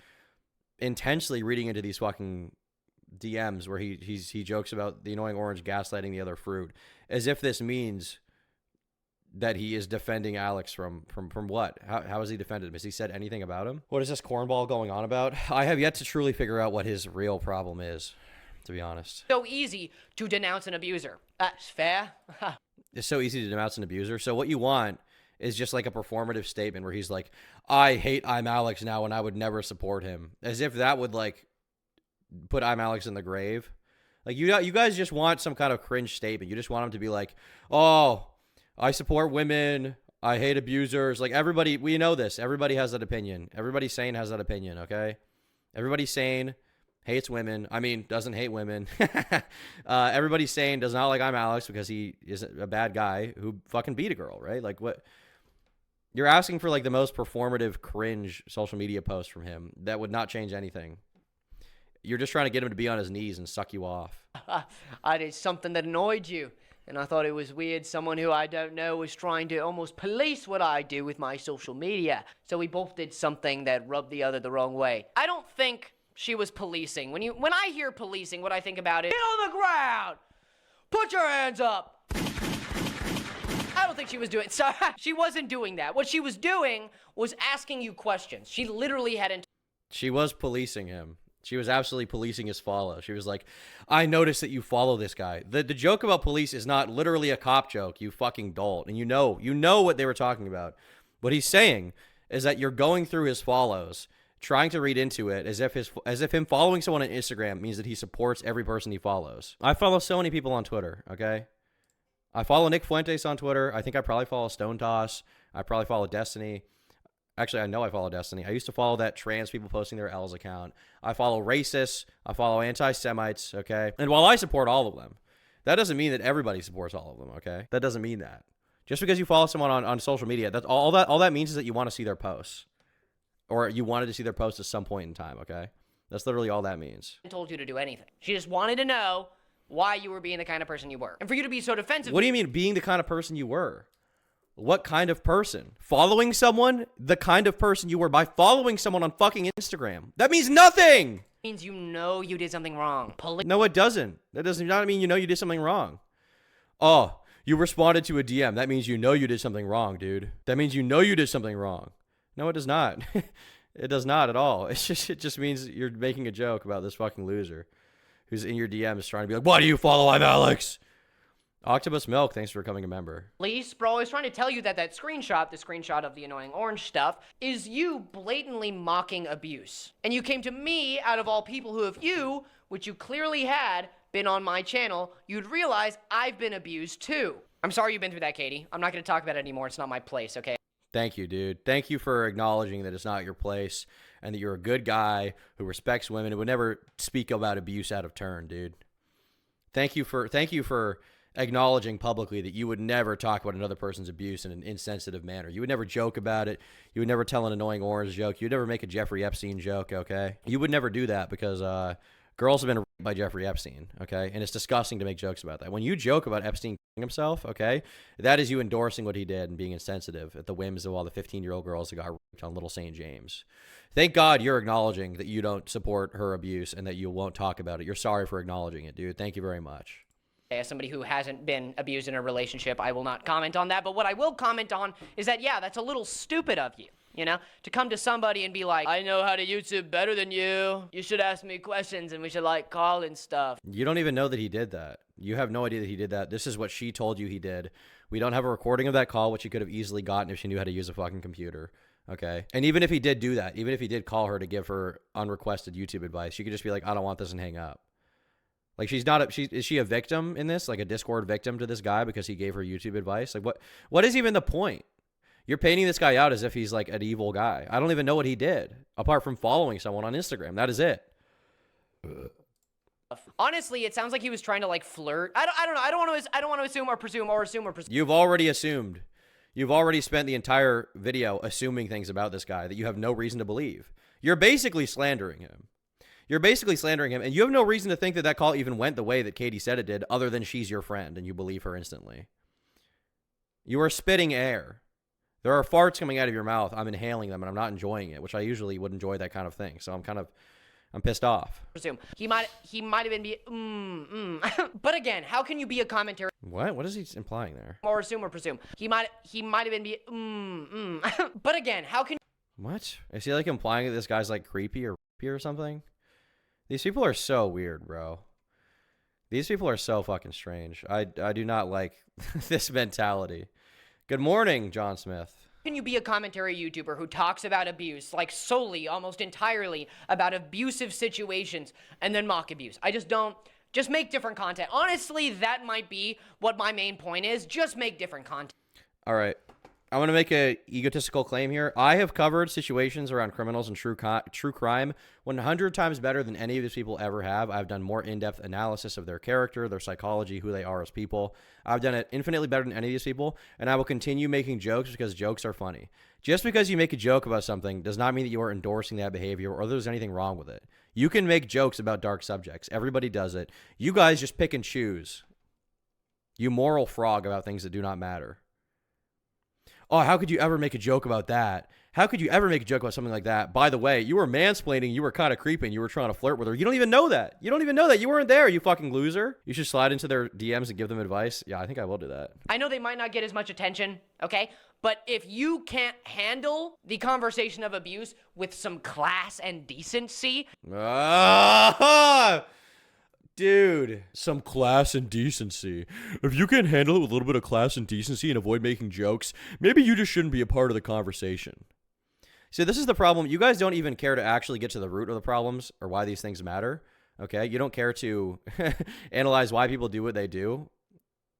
S1: intensely reading into these fucking DMs where he jokes about the annoying orange gaslighting the other fruit, as if this means that he is defending Alexx from what? How has he defended him? Has he said anything about him? What is this cornball going on about? I have yet to truly figure out what his real problem is, to be honest.
S2: So easy to denounce an abuser. That's fair.
S1: It's so easy to denounce an abuser. So what you want is just like a performative statement where he's like, I hate I'm Alexx now and I would never support him. As if that would like put I'm Alexx in the grave. Like you guys just want some kind of cringe statement. You just want him to be like, oh, I support women. I hate abusers. Like everybody, we know this. Everybody has that opinion. Everybody sane has that opinion, okay? Everybody sane hates women. I mean, doesn't hate women. Everybody sane does not like I'm Alexx because he is a bad guy who fucking beat a girl, right? Like what? You're asking for like the most performative cringe social media post from him that would not change anything. You're just trying to get him to be on his knees and suck you off.
S2: I did something that annoyed you. And I thought it was weird someone who I don't know was trying to almost police what I do with my social media. So we both did something that rubbed the other the wrong way. I don't think she was policing. When I hear policing, what I think about is, get on the ground! Put your hands up! I don't think she was doing... Sorry, she wasn't doing that. What she was doing was asking you questions. She literally hadn't...
S1: She was policing him. She was absolutely policing his follow. She was like, I noticed that you follow this guy. The joke about police is not literally a cop joke, you fucking dolt. And you know what they were talking about. What he's saying is that you're going through his follows, trying to read into it as if him following someone on Instagram means that he supports every person he follows. I follow so many people on Twitter, okay? I follow Nick Fuentes on Twitter. I think I probably follow Stone Toss. I probably follow Destiny. Actually, I know I follow Destiny. I used to follow that trans people posting their L's account. I follow racists. I follow anti-Semites, okay? And while I support all of them, that doesn't mean that everybody supports all of them, okay? That doesn't mean that. Just because you follow someone on social media, that's all that means is that you want to see their posts. Or you wanted to see their posts at some point in time, okay? That's literally all that means.
S2: Told you to do anything. She just wanted to know why you were being the kind of person you were. And for you to be so defensive...
S1: What do you mean, being the kind of person you were? What kind of person? Following someone? The kind of person you were by following someone on fucking Instagram. That means nothing!
S2: Means you know you did something wrong.
S1: No, it doesn't. That does not mean you know you did something wrong. Oh, you responded to a DM. That means you know you did something wrong, dude. That means you know you did something wrong. No, it does not. It does not at all. It just means you're making a joke about this fucking loser who's in your DMs trying to be like, why do you follow I'm Alexx? Octopus Milk, thanks for becoming a member.
S2: Police, bro, I was trying to tell you that the screenshot of the annoying orange stuff, is you blatantly mocking abuse. And you came to me, out of all people who have you, which you clearly had, been on my channel, you'd realize I've been abused too. I'm sorry you've been through that, Katie. I'm not going to talk about it anymore. It's not my place, okay?
S1: Thank you, dude. Thank you for acknowledging that it's not your place and that you're a good guy who respects women and would never speak about abuse out of turn, dude. Thank you for acknowledging publicly that you would never talk about another person's abuse in an insensitive manner. You would never joke about it. You would never tell an annoying orange joke. You would never make a Jeffrey Epstein joke, okay? You would never do that because girls have been raped by Jeffrey Epstein, okay? And it's disgusting to make jokes about that. When you joke about Epstein killing himself, okay, that is you endorsing what he did and being insensitive at the whims of all the 15-year-old girls that got raped on Little St. James. Thank God you're acknowledging that you don't support her abuse and that you won't talk about it. You're sorry for acknowledging it, dude. Thank you very much.
S2: As somebody who hasn't been abused in a relationship, I will not comment on that. But what I will comment on is that, yeah, that's a little stupid of you, you know? To come to somebody and be like, I know how to YouTube better than you. You should ask me questions and we should, like, call and stuff.
S1: You don't even know that he did that. You have no idea that he did that. This is what she told you he did. We don't have a recording of that call, which you could have easily gotten if she knew how to use a fucking computer. Okay? And even if he did do that, even if he did call her to give her unrequested YouTube advice, she could just be like, I don't want this and hang up. Like, is she a victim in this? Like a Discord victim to this guy because he gave her YouTube advice? Like, what is even the point? You're painting this guy out as if he's like an evil guy. I don't even know what he did apart from following someone on Instagram. That is it.
S2: Honestly, it sounds like he was trying to like flirt. I don't know. I don't want to assume or presume.
S1: You've already assumed. You've already spent the entire video assuming things about this guy that you have no reason to believe. You're basically slandering him. And you have no reason to think that call even went the way that Katie said it did, other than she's your friend and you believe her instantly. You are spitting air. There are farts coming out of your mouth. I'm inhaling them and I'm not enjoying it, which I usually would enjoy that kind of thing. So I'm pissed off.
S2: Presume he might have been But again, how can you be a commentary?
S1: What is he implying there?
S2: Or assume or presume he might have been But again, how can?
S1: What is he like implying that this guy's like creepy or something? These people are so weird, bro. These people are so fucking strange. I do not like this mentality. Good morning, John Smith.
S2: Can you be a commentary YouTuber who talks about abuse, like solely, almost entirely, about abusive situations, and then mock abuse? I just don't. Just make different content. Honestly, that might be what my main point is. Just make different content.
S1: All right. I want to make a egotistical claim here. I have covered situations around criminals and true crime 100 times better than any of these people ever have. I've done more in-depth analysis of their character, their psychology, who they are as people. I've done it infinitely better than any of these people, and I will continue making jokes because jokes are funny. Just because you make a joke about something does not mean that you are endorsing that behavior or there's anything wrong with it. You can make jokes about dark subjects. Everybody does it. You guys just pick and choose. You moral frog about things that do not matter. Oh, how could you ever make a joke about that? How could you ever make a joke about something like that? By the way, you were mansplaining. You were kind of creeping. You were trying to flirt with her. You don't even know that. You don't even know that. You weren't there, you fucking loser. You should slide into their DMs and give them advice. Yeah, I think I will do that.
S2: I know they might not get as much attention, okay? But if you can't handle the conversation of abuse with some class and decency...
S1: Dude, some class and decency. If you can handle it with a little bit of class and decency and avoid making jokes, maybe you just shouldn't be a part of the conversation. See, this is the problem. You guys don't even care to actually get to the root of the problems or why these things matter, okay? You don't care to analyze why people do what they do,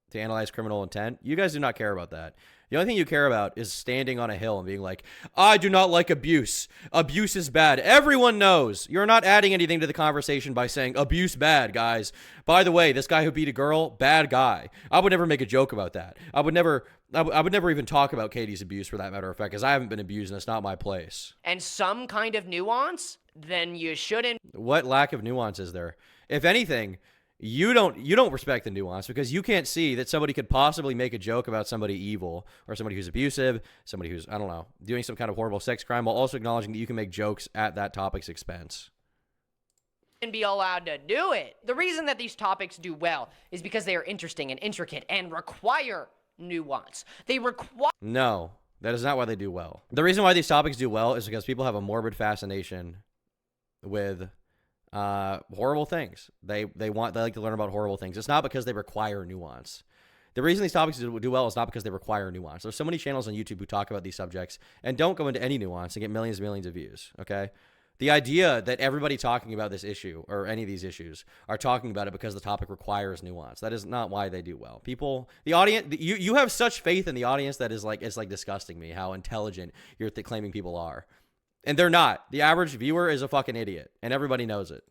S1: to analyze criminal intent. You guys do not care about that. The only thing you care about is standing on a hill and being like, I do not like abuse. Abuse is bad. Everyone knows. You're not adding anything to the conversation by saying abuse bad, guys. By the way, this guy who beat a girl, bad guy. I would never make a joke about that. I would never even talk about Katie's abuse for that matter of fact, because I haven't been abused and it's not my place.
S2: And some kind of nuance, then you shouldn't.
S1: What lack of nuance is there? If anything, you don't respect the nuance because you can't see that somebody could possibly make a joke about somebody evil or somebody who's abusive, somebody who's, I don't know, doing some kind of horrible sex crime while also acknowledging that you can make jokes at that topic's expense.
S2: be allowed to do it. The reason that these topics do well is because they are interesting and intricate and require nuance. They require...
S1: No, that is not why they do well. The reason why these topics do well is because people have a morbid fascination with horrible things. They like to learn about horrible things. It's not because they require nuance. The reason these topics do well is not because they require nuance. There's so many channels on YouTube who talk about these subjects and don't go into any nuance and get millions and millions of views, okay? The idea that everybody talking about this issue or any of these issues are talking about it because the topic requires nuance. That is not why they do well. People, the audience, you have such faith in the audience that is like, it's like disgusting me how intelligent you're claiming people are. And they're not. The average viewer is a fucking idiot and everybody knows it.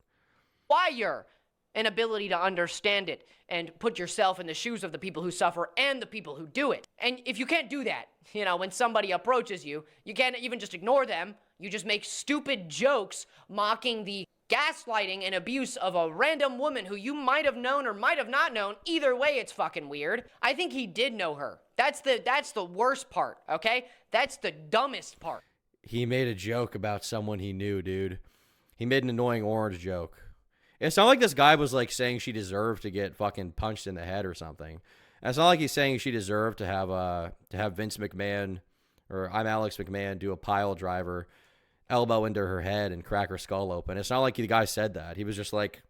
S2: Require an ability to understand it and put yourself in the shoes of the people who suffer and the people who do it. And if you can't do that, you know, when somebody approaches you, you can't even just ignore them. You just make stupid jokes mocking the gaslighting and abuse of a random woman who you might have known or might have not known. Either way, it's fucking weird. I think he did know her. That's the worst part, okay? That's the dumbest part.
S1: He made a joke about someone he knew, dude. He made an annoying orange joke. It's not like this guy was like saying she deserved to get fucking punched in the head or something. And it's not like he's saying she deserved to have Vince McMahon or I'm Alex McMahon do a pile driver, elbow into her head and crack her skull open. It's not like the guy said that. He was just like,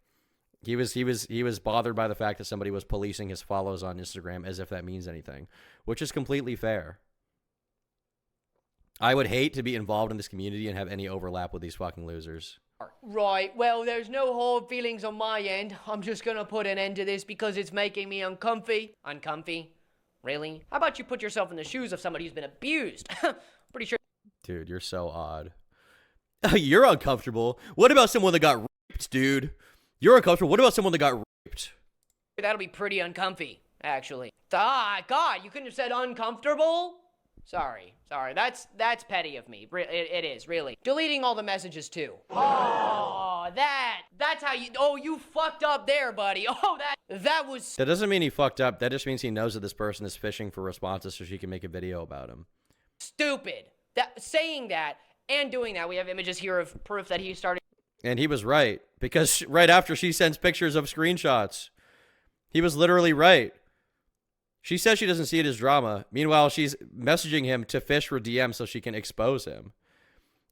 S1: he was bothered by the fact that somebody was policing his follows on Instagram as if that means anything, which is completely fair. I would hate to be involved in this community and have any overlap with these fucking losers.
S2: Right, well, there's no hard feelings on my end. I'm just gonna put an end to this because it's making me uncomfy. Uncomfy? Really? How about you put yourself in the shoes of somebody who's been abused? Pretty sure...
S1: Dude, you're so odd. You're uncomfortable. What about someone that got raped, dude? You're uncomfortable. What about someone that got raped?
S2: That'll be pretty uncomfy, actually. Ah, God, you couldn't have said uncomfortable? Sorry. That's petty of me. It is, really. Deleting all the messages, too. Oh, that's how you... Oh, you fucked up there, buddy. Oh, that was...
S1: That doesn't mean he fucked up. That just means he knows that this person is fishing for responses so she can make a video about him.
S2: Stupid. Saying that and doing that, we have images here of proof that he started...
S1: And he was right, because right after she sends pictures of screenshots, he was literally right. She says she doesn't see it as drama. Meanwhile, she's messaging him to fish for DM so she can expose him.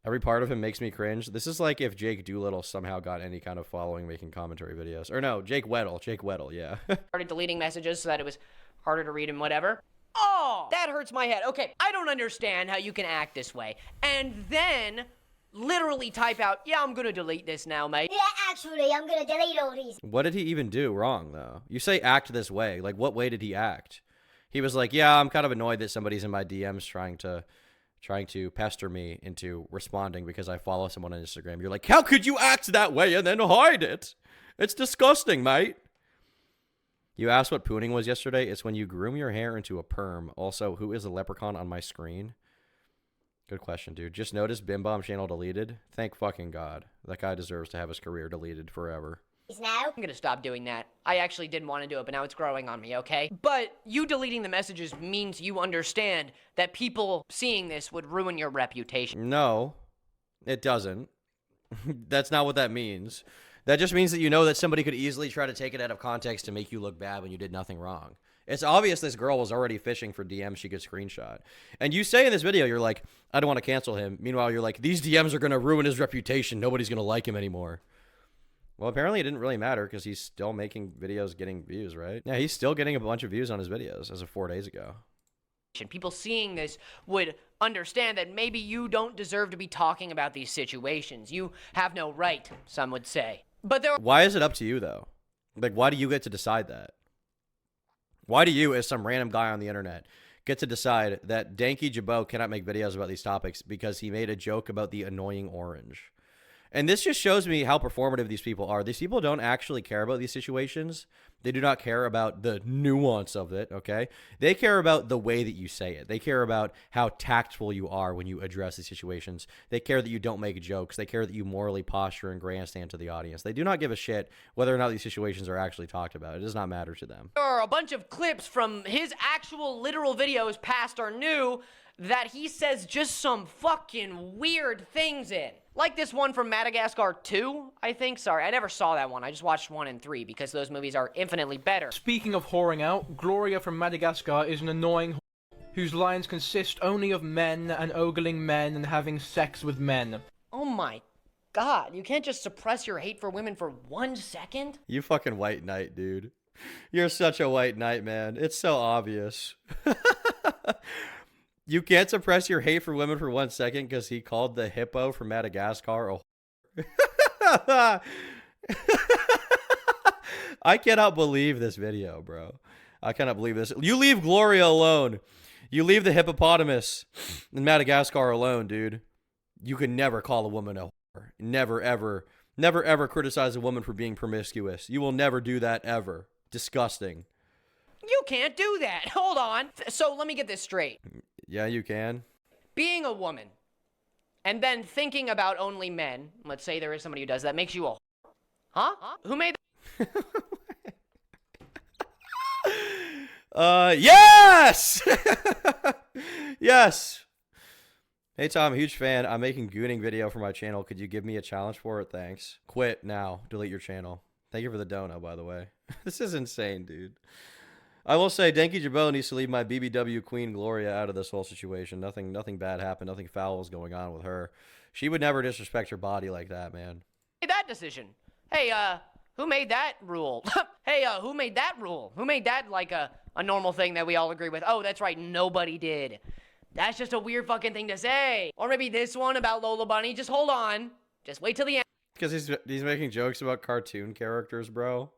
S1: Every part of him makes me cringe. This is like if Jake Doolittle somehow got any kind of following making commentary videos. Or no, Jake Weddle, yeah.
S2: Started deleting messages so that it was harder to read and whatever. Oh, that hurts my head. Okay, I don't understand how you can act this way. And then literally type out, yeah, I'm gonna delete this now, mate.
S5: Yeah, actually, I'm gonna delete all these.
S1: What did he even do wrong, though? You say act this way. Like, what way did he act? He was like, yeah, I'm kind of annoyed that somebody's in my DMs trying to pester me into responding because I follow someone on Instagram. You're like, how could you act that way and then hide it? It's disgusting, mate. You asked what pooning was yesterday. It's when you groom your hair into a perm. Also, who is a leprechaun on my screen? Good question, dude. Just noticed Bim Bomb channel deleted. Thank fucking God. That guy deserves to have his career deleted forever.
S5: Now
S2: I'm gonna stop doing that. I actually didn't want to do it, but now it's growing on me, okay? But you deleting the messages means you understand that people seeing this would ruin your reputation.
S1: No, it doesn't. That's not what that means. That just means that you know that somebody could easily try to take it out of context to make you look bad when you did nothing wrong. It's obvious this girl was already fishing for DMs she could screenshot. And you say in this video, you're like, I don't want to cancel him. Meanwhile, you're like, these DMs are going to ruin his reputation. Nobody's going to like him anymore. Well, apparently it didn't really matter because he's still making videos getting views, right? Yeah, he's still getting a bunch of views on his videos as of 4 days ago.
S2: People seeing this would understand that maybe you don't deserve to be talking about these situations. You have no right, some would say. But there...
S1: Why is it up to you, though? Like, why do you get to decide that? Why do you, as some random guy on the internet, get to decide that Danky Jabo cannot make videos about these topics because he made a joke about the annoying orange? And this just shows me how performative these people are. These people don't actually care about these situations. They do not care about the nuance of it, okay? They care about the way that you say it. They care about how tactful you are when you address these situations. They care that you don't make jokes. They care that you morally posture and grandstand to the audience. They do not give a shit whether or not these situations are actually talked about. It does not matter to them.
S2: There are a bunch of clips from his actual literal videos, past or new, that he says just some fucking weird things in. Like this one from Madagascar 2, I think. Sorry, I never saw that one. I just watched 1 and 3 because those movies are infinitely better.
S6: Speaking of whoring out, Gloria from Madagascar is an annoying whose lines consist only of men and ogling men and having sex with men.
S2: Oh my god, you can't just suppress your hate for women for 1 second?
S1: You fucking white knight, dude. You're such a white knight, man. It's so obvious. You can't suppress your hate for women for 1 second because he called the hippo from Madagascar a whore. I cannot believe this video, bro. I cannot believe this. You leave Gloria alone. You leave the hippopotamus in Madagascar alone, dude. You can never call a woman a whore. Never, ever. Never, ever criticize a woman for being promiscuous. You will never do that, ever. Disgusting.
S2: You can't do that. Hold on. So let me get this straight.
S1: Yeah, you can.
S2: Being a woman and then thinking about only men, let's say there is somebody who does that, makes you a whore. Huh? Who made
S1: Yes! Yes! Hey, Tom, huge fan. I'm making gooning video for my channel. Could you give me a challenge for it? Thanks. Quit now. Delete your channel. Thank you for the dono, by the way. This is insane, dude. I will say, Denki Jabo needs to leave my BBW Queen Gloria out of this whole situation. Nothing bad happened. Nothing foul is going on with her. She would never disrespect her body like that, man.
S2: that decision? Hey, who made that rule? Hey, who made that rule? Who made that, like, a normal thing that we all agree with? Oh, that's right, nobody did. That's just a weird fucking thing to say. Or maybe this one about Lola Bunny. Just hold on. Just wait till the end.
S1: Because he's making jokes about cartoon characters, bro.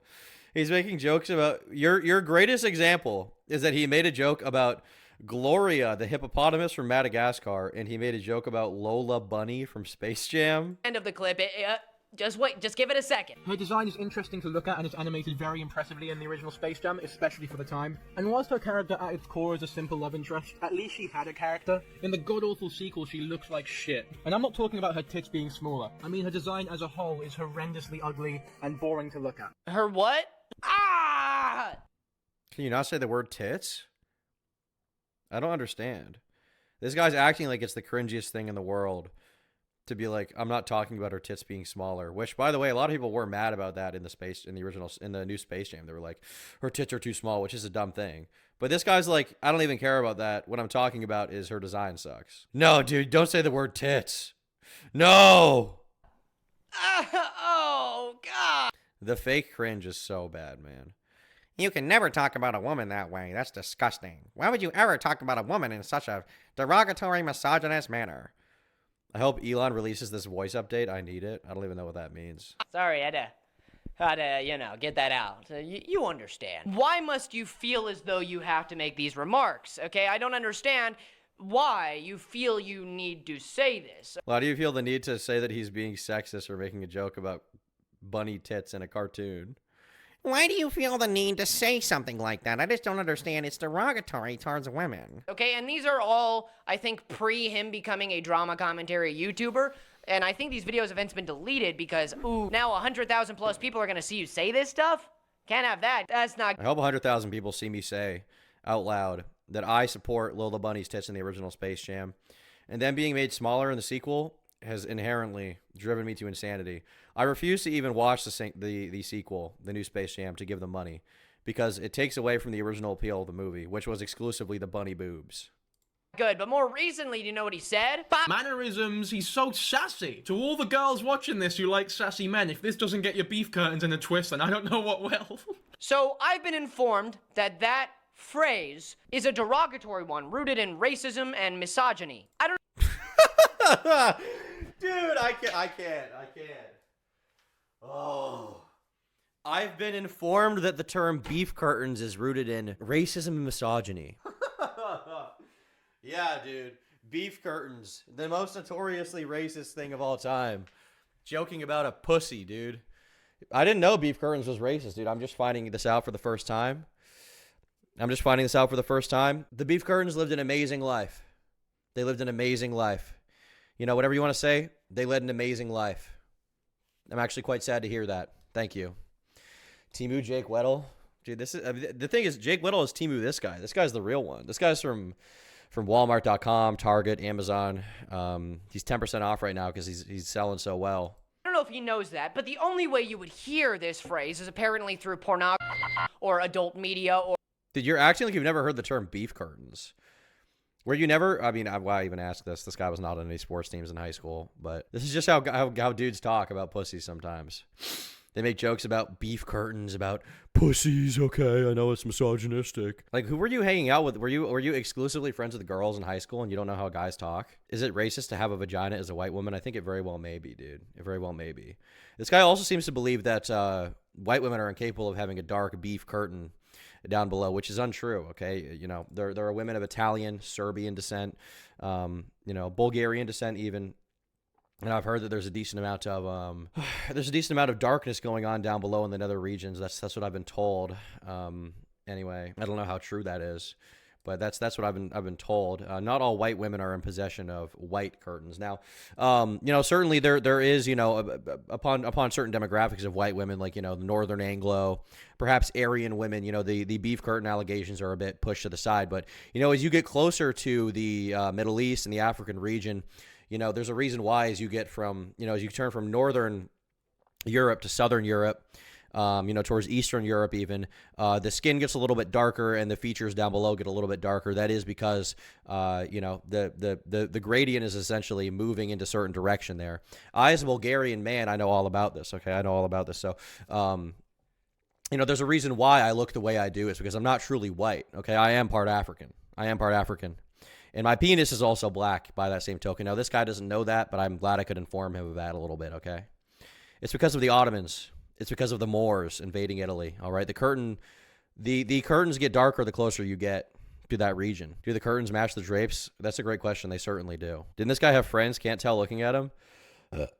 S1: He's making jokes about... Your greatest example is that he made a joke about Gloria, the hippopotamus from Madagascar, and he made a joke about Lola Bunny from Space Jam.
S2: End of the clip. Just wait. Just give it a second.
S6: Her design is interesting to look at and is animated very impressively in the original Space Jam, especially for the time. And whilst her character at its core is a simple love interest, at least she had a character. In the god-awful sequel, she looks like shit. And I'm not talking about her tits being smaller. I mean, her design as a whole is horrendously ugly and boring to look at.
S2: Her what? Ah!
S1: Can you not say the word tits? I don't understand. This guy's acting like it's the cringiest thing in the world to be like, I'm not talking about her tits being smaller. Which, by the way, a lot of people were mad about that in the new Space Jam. They were like, her tits are too small, which is a dumb thing. But this guy's like, I don't even care about that. What I'm talking about is her design sucks. No, dude, don't say the word tits. No.
S2: Oh God.
S1: The fake cringe is so bad, man. You can never talk about a woman that way. That's disgusting. Why would you ever talk about a woman in such a derogatory, misogynist manner? I hope Elon releases this voice update. I need it. I don't even know what that means.
S2: Sorry, I had to, get that out. You understand. Why must you feel as though you have to make these remarks? Okay, I don't understand why you feel you need to say this.
S1: Why do you feel the need to say that he's being sexist or making a joke about bunny tits in a cartoon? Why do you feel the need to say something like that? I just don't understand. It's derogatory towards women.
S2: Okay, and these are all, I think, pre him becoming a drama commentary YouTuber. And I think these videos have since been deleted because, ooh, now 100,000 plus people are going to see you say this stuff? Can't have that. That's not...
S1: I hope 100,000 people see me say out loud that I support Lola Bunny's tits in the original Space Jam. And them being made smaller in the sequel has inherently driven me to insanity. I refuse to even watch the sequel, the new Space Jam, to give them money, because it takes away from the original appeal of the movie, which was exclusively the bunny boobs.
S2: Good, but more recently, do you know what he said?
S6: Mannerisms, he's so sassy. To all the girls watching this who like sassy men, if this doesn't get your beef curtains in a twist, then I don't know what will.
S2: So, I've been informed that that phrase is a derogatory one, rooted in racism and misogyny. I don't...
S1: Dude, I can't. Oh. I've been informed that the term beef curtains is rooted in racism and misogyny. Yeah, dude. Beef curtains. The most notoriously racist thing of all time. Joking about a pussy, dude. I didn't know beef curtains was racist, dude. I'm just finding this out for the first time. The beef curtains lived an amazing life. They lived an amazing life. You know, whatever you want to say, they led an amazing life. I'm actually quite sad to hear that. Thank you. Timu Jake Weddle. Dude, this is the thing is, Jake Weddle is Timu this guy. This guy's the real one. This guy's from from Walmart.com, Target, Amazon. He's 10% off right now because he's selling so well.
S2: I don't know if he knows that, but the only way you would hear this phrase is apparently through pornography or adult media or...
S1: Dude, you're acting like you've never heard the term beef curtains. Were you never? I mean, why even ask this? This guy was not on any sports teams in high school, but this is just how dudes talk about pussies sometimes. They make jokes about beef curtains, about pussies. Okay, I know it's misogynistic. Like, who were you hanging out with? Were you exclusively friends with the girls in high school, and you don't know how guys talk? Is it racist to have a vagina as a white woman? I think it very well may be, dude. It very well may be. This guy also seems to believe that white women are incapable of having a dark beef curtain down below, which is untrue. Okay, you know, there are women of Italian, Serbian descent, you know, Bulgarian descent even. And I've heard that there's a decent amount of darkness going on down below in the nether regions. That's what I've been told. Anyway, I don't know how true that is, but that's what I've been told. Not all white women are in possession of white curtains. Now, you know, certainly there is, you know, upon certain demographics of white women, like, you know, the Northern Anglo, perhaps Aryan women, you know, the beef curtain allegations are a bit pushed to the side. But, you know, as you get closer to the Middle East and the African region, you know, there's a reason why as you get from, you know, as you turn from Northern Europe to Southern Europe, you know, towards Eastern Europe even, the skin gets a little bit darker and the features down below get a little bit darker. That is because, you know, the gradient is essentially moving into certain direction there. I, as a Bulgarian man, I know all about this, okay? I know all about this. So, you know, there's a reason why I look the way I do. It's because I'm not truly white, okay? I am part African. And my penis is also black by that same token. Now, this guy doesn't know that, but I'm glad I could inform him of that a little bit, okay? It's because of the Ottomans. It's because of the Moors invading Italy, all right? The curtains get darker the closer you get to that region. Do the curtains match the drapes? That's a great question. They certainly do. Didn't this guy have friends? Can't tell looking at him.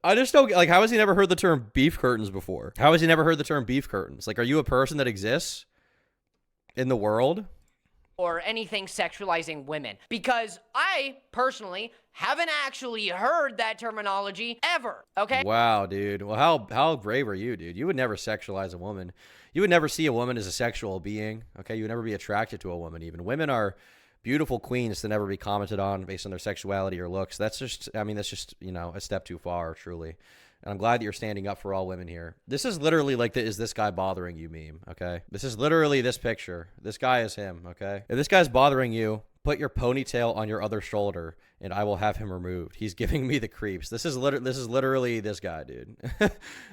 S1: I just don't, like, how has he never heard the term beef curtains before? How has he never heard the term beef curtains? Like, are you a person that exists in the world?
S2: Or anything sexualizing women. Because I, personally, haven't actually heard that terminology ever, okay?
S1: Wow, dude. Well, how brave are you, dude? You would never sexualize a woman. You would never see a woman as a sexual being, okay? You would never be attracted to a woman even. Women are beautiful queens to never be commented on based on their sexuality or looks. That's just, I mean, that's just, you know, a step too far, truly. And I'm glad that you're standing up for all women here. This is literally like the "is this guy bothering you" meme, okay? This is literally this picture. This guy is him, okay? If this guy's bothering you, put your ponytail on your other shoulder and I will have him removed. He's giving me the creeps. This is literally this guy, dude.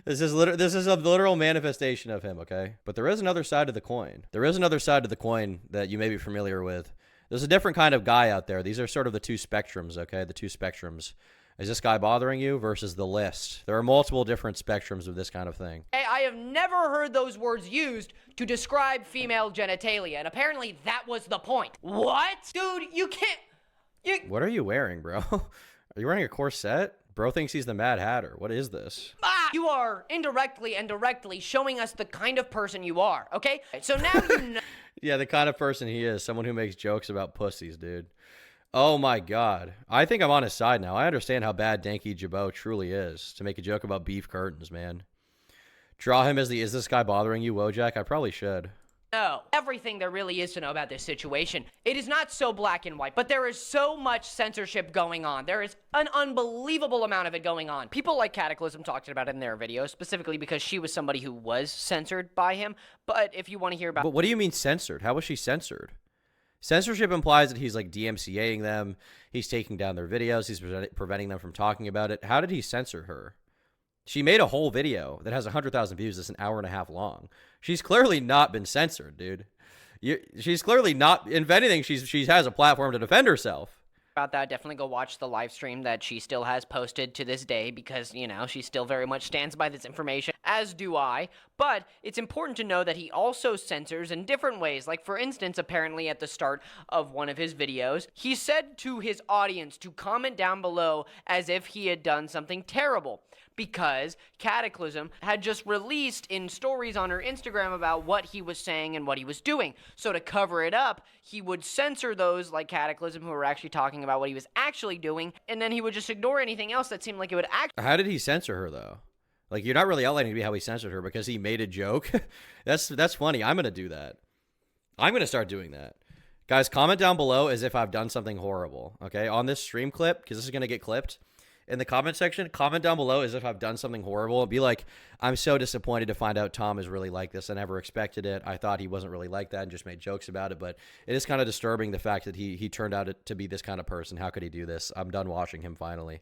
S1: This is a literal manifestation of him, okay? But there is another side of the coin. There is another side of the coin that you may be familiar with. There's a different kind of guy out there. These are sort of the two spectrums, okay? The two spectrums. Is this guy bothering you versus the list? There are multiple different spectrums of this kind of thing.
S2: I have never heard those words used to describe female genitalia, and apparently that was the point. What? Dude, you can't...
S1: What are you wearing, bro? Are you wearing a corset? Bro thinks he's the Mad Hatter. What is this?
S2: You are indirectly and directly showing us the kind of person you are, okay? So now you know...
S1: Yeah, the kind of person he is. Someone who makes jokes about pussies, dude. Oh my God. I think I'm on his side now. I understand how bad Danky Jabo truly is to make a joke about beef curtains, man. Draw him as the "is this guy bothering you" Wojak? I probably should.
S2: No, everything there really is to know about this situation. It is not so black and white, but there is so much censorship going on. There is an unbelievable amount of it going on. People like Cataclysm talked about it in their videos, specifically because she was somebody who was censored by him. But if you want to hear about...
S1: But what do you mean censored? How was she censored? Censorship implies that he's like DMCAing them. He's taking down their videos. He's preventing them from talking about it. How did he censor her? She made a whole video that has 100,000 views. That's an hour and a half long. She's clearly not been censored, dude. She's clearly not. If anything, she has a platform to defend herself.
S2: About that, definitely go watch the live stream that she still has posted to this day because, you know, she still very much stands by this information, as do I. But it's important to know that he also censors in different ways. Like, for instance, apparently at the start of one of his videos, he said to his audience to comment down below as if he had done something terrible, because Cataclysm had just released in stories on her Instagram about what he was saying and what he was doing. So to cover it up, he would censor those like Cataclysm who were actually talking about what he was actually doing, and then he would just ignore anything else that seemed like it would actually...
S1: How did he censor her, though? Like, you're not really outlining to me how he censored her because he made a joke. That's funny. I'm going to do that. I'm going to start doing that. Guys, comment down below as if I've done something horrible, okay? On this stream clip, because this is going to get clipped. In the comment section, comment down below as if I've done something horrible. Be like, I'm so disappointed to find out Tom is really like this. I never expected it. I thought he wasn't really like that and just made jokes about it. But it is kind of disturbing, the fact that he turned out to be this kind of person. How could he do this? I'm done watching him finally.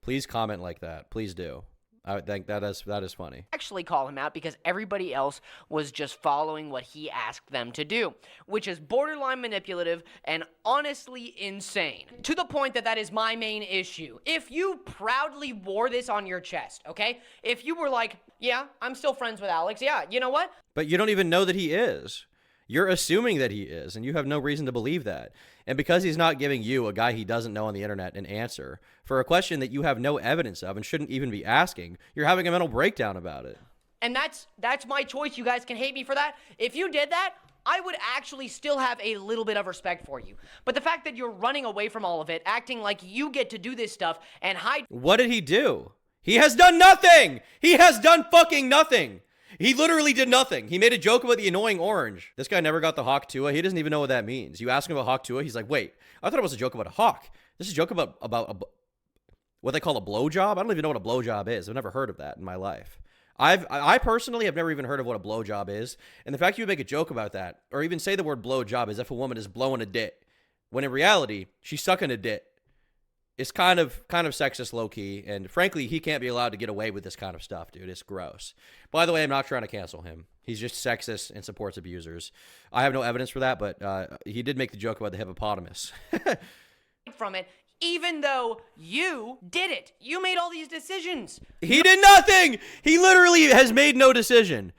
S1: Please comment like that. Please do. I think that is funny.
S2: Actually call him out because everybody else was just following what he asked them to do, which is borderline manipulative and honestly insane. To the point that is my main issue. If you proudly wore this on your chest, okay? If you were like, yeah, I'm still friends with Alex, yeah, you know what?
S1: But you don't even know that he is. You're assuming that he is, and you have no reason to believe that. And because he's not giving you, a guy he doesn't know on the internet, an answer for a question that you have no evidence of and shouldn't even be asking, you're having a mental breakdown about it.
S2: And that's my choice. You guys can hate me for that. If you did that, I would actually still have a little bit of respect for you. But the fact that you're running away from all of it, acting like you get to do this stuff and hide...
S1: What did he do? He has done nothing! He has done fucking nothing! He literally did nothing. He made a joke about the annoying orange. This guy never got the hawk tua. He doesn't even know what that means. You ask him about hawk tua, he's like, wait, I thought it was a joke about a hawk. This is a joke about what they call a blowjob? I don't even know what a blowjob is. I've never heard of that in my life. I personally have never even heard of what a blowjob is. And the fact you would make a joke about that, or even say the word blowjob as if a woman is blowing a dit, when in reality, she's sucking a dit, is kind of sexist low-key, and frankly, he can't be allowed to get away with this kind of stuff, dude. It's gross. By the way, I'm not trying to cancel him. He's just sexist and supports abusers. I have no evidence for that, but he did make the joke about the hippopotamus.
S2: from it, even though you did it. You made all these decisions.
S1: He did nothing! He literally has made no decision.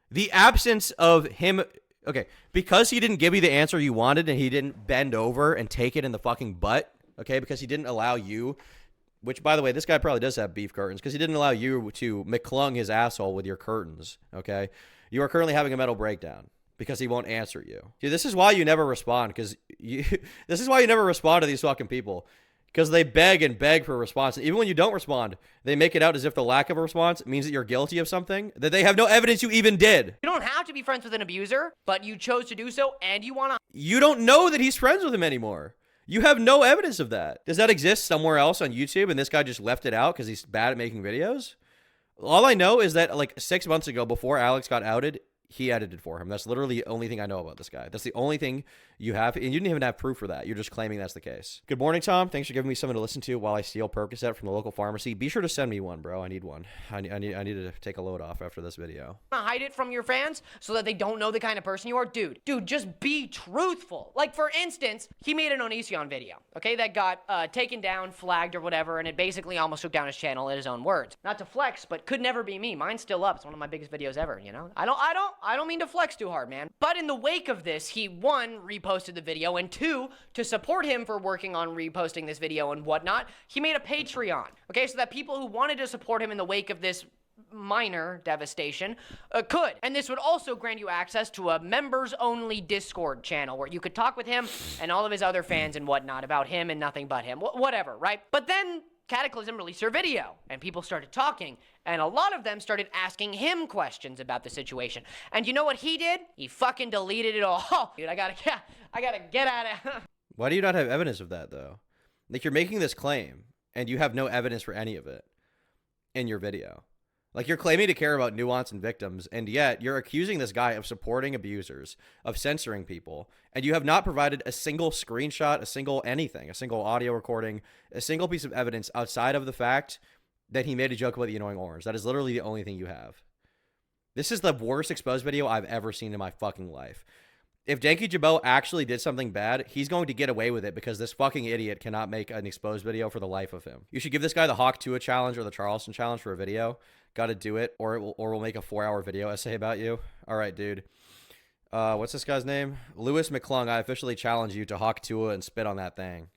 S1: The absence of him... Okay, because he didn't give you the answer you wanted and he didn't bend over and take it in the fucking butt, okay, because he didn't allow you, which, by the way, this guy probably does have beef curtains, because he didn't allow you to McClung his asshole with your curtains, okay? You are currently having a mental breakdown because he won't answer you. Dude, this is why you never respond, because this is why you never respond to these fucking people, because they beg and beg for a response. And even when you don't respond, they make it out as if the lack of a response means that you're guilty of something that they have no evidence you even did.
S2: You don't have to be friends with an abuser, but you chose to do so, and you want to...
S1: You don't know that he's friends with him anymore. You have no evidence of that. Does that exist somewhere else on YouTube and this guy just left it out because he's bad at making videos? All I know is that like 6 months ago, before Alexx got outed, he edited for him. That's literally the only thing I know about this guy. That's the only thing you have, and you didn't even have proof for that. You're just claiming that's the case. Good morning, Tom. Thanks for giving me something to listen to while I steal Percocet from the local pharmacy. Be sure to send me one, bro. I need one. I need to take a load off after this video.
S2: Hide it from your fans so that they don't know the kind of person you are. Dude, just be truthful. Like, for instance, he made an Onision video, okay, that got taken down, flagged, or whatever, and it basically almost took down his channel in his own words. Not to flex, but could never be me. Mine's still up. It's one of my biggest videos ever, you know? I don't mean to flex too hard, man. But in the wake of this, he, one, reposted the video, and two, to support him for working on reposting this video and whatnot, he made a Patreon, okay, so that people who wanted to support him in the wake of this minor devastation could. And this would also grant you access to a members-only Discord channel where you could talk with him and all of his other fans and whatnot about him and nothing but him. Whatever, right? But then Cataclysm released her video, and people started talking, and a lot of them started asking him questions about the situation. And you know what he did? He fucking deleted it all. Dude, I gotta get at it.
S1: Why do you not have evidence of that, though? Like, you're making this claim, and you have no evidence for any of it in your video. Like, you're claiming to care about nuance and victims, and yet you're accusing this guy of supporting abusers, of censoring people, and you have not provided a single screenshot, a single anything, a single audio recording, a single piece of evidence outside of the fact that he made a joke about the annoying orange. That is literally the only thing you have. This is the worst exposed video I've ever seen in my fucking life. If Janky Jabo actually did something bad, he's going to get away with it because this fucking idiot cannot make an exposed video for the life of him. You should give this guy the Hawk Tua challenge or the Charleston challenge for a video. Got to do it, or we'll make a 4-hour video essay about you. All right, dude. What's this guy's name? Lewis McClung. I officially challenge you to Hawk Tua and spit on that thing.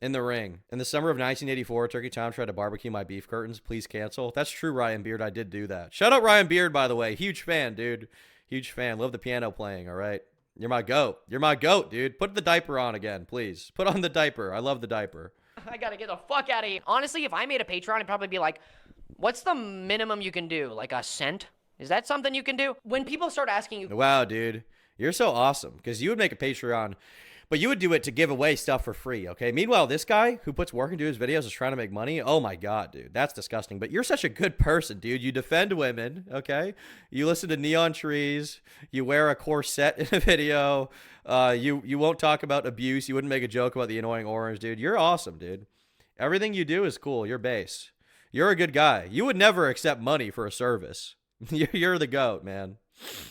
S1: In the ring. In the summer of 1984, Turkey Tom tried to barbecue my beef curtains. Please cancel. That's true, Ryan Beard. I did do that. Shout out Ryan Beard, by the way. Huge fan, dude. Huge fan. Love the piano playing, all right? You're my goat. You're my goat, dude. Put the diaper on again, please. Put on the diaper. I love the diaper.
S2: I gotta get the fuck out of here. Honestly, if I made a Patreon, I'd probably be like, what's the minimum you can do? Like a cent? Is that something you can do? When people start asking you...
S1: Wow, dude. You're so awesome. Because you would make a Patreon But you would do it to give away stuff for free, okay? Meanwhile, this guy who puts work into his videos is trying to make money. Oh my God, dude. That's disgusting. But you're such a good person, dude. You defend women, okay? You listen to Neon Trees. You wear a corset in a video. You won't talk about abuse. You wouldn't make a joke about the annoying orange, dude. You're awesome, dude. Everything you do is cool. You're base. You're a good guy. You would never accept money for a service. You're the GOAT, man.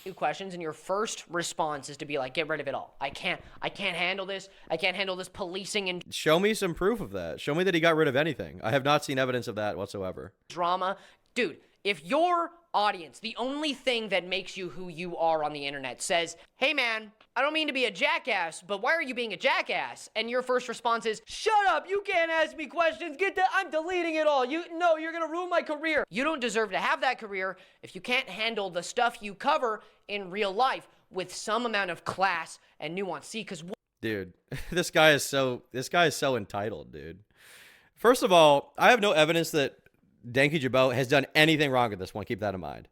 S2: Two questions, and your first response is to be like, get rid of it all. I can't handle this. I can't handle this policing and
S1: Show me some proof of that. Show me that he got rid of anything. I have not seen evidence of that whatsoever.
S2: drama. Dude, if your audience, the only thing that makes you who you are on the internet, says, hey man, I don't mean to be a jackass, but why are you being a jackass? And your first response is, shut up, you can't ask me questions, I'm deleting it all. You're gonna ruin my career. You don't deserve to have that career if you can't handle the stuff you cover in real life with some amount of class and nuance. See, because
S1: Dude, this guy is so entitled, dude. First of all, I have no evidence that Danky Jabo has done anything wrong at this point. Keep that in mind.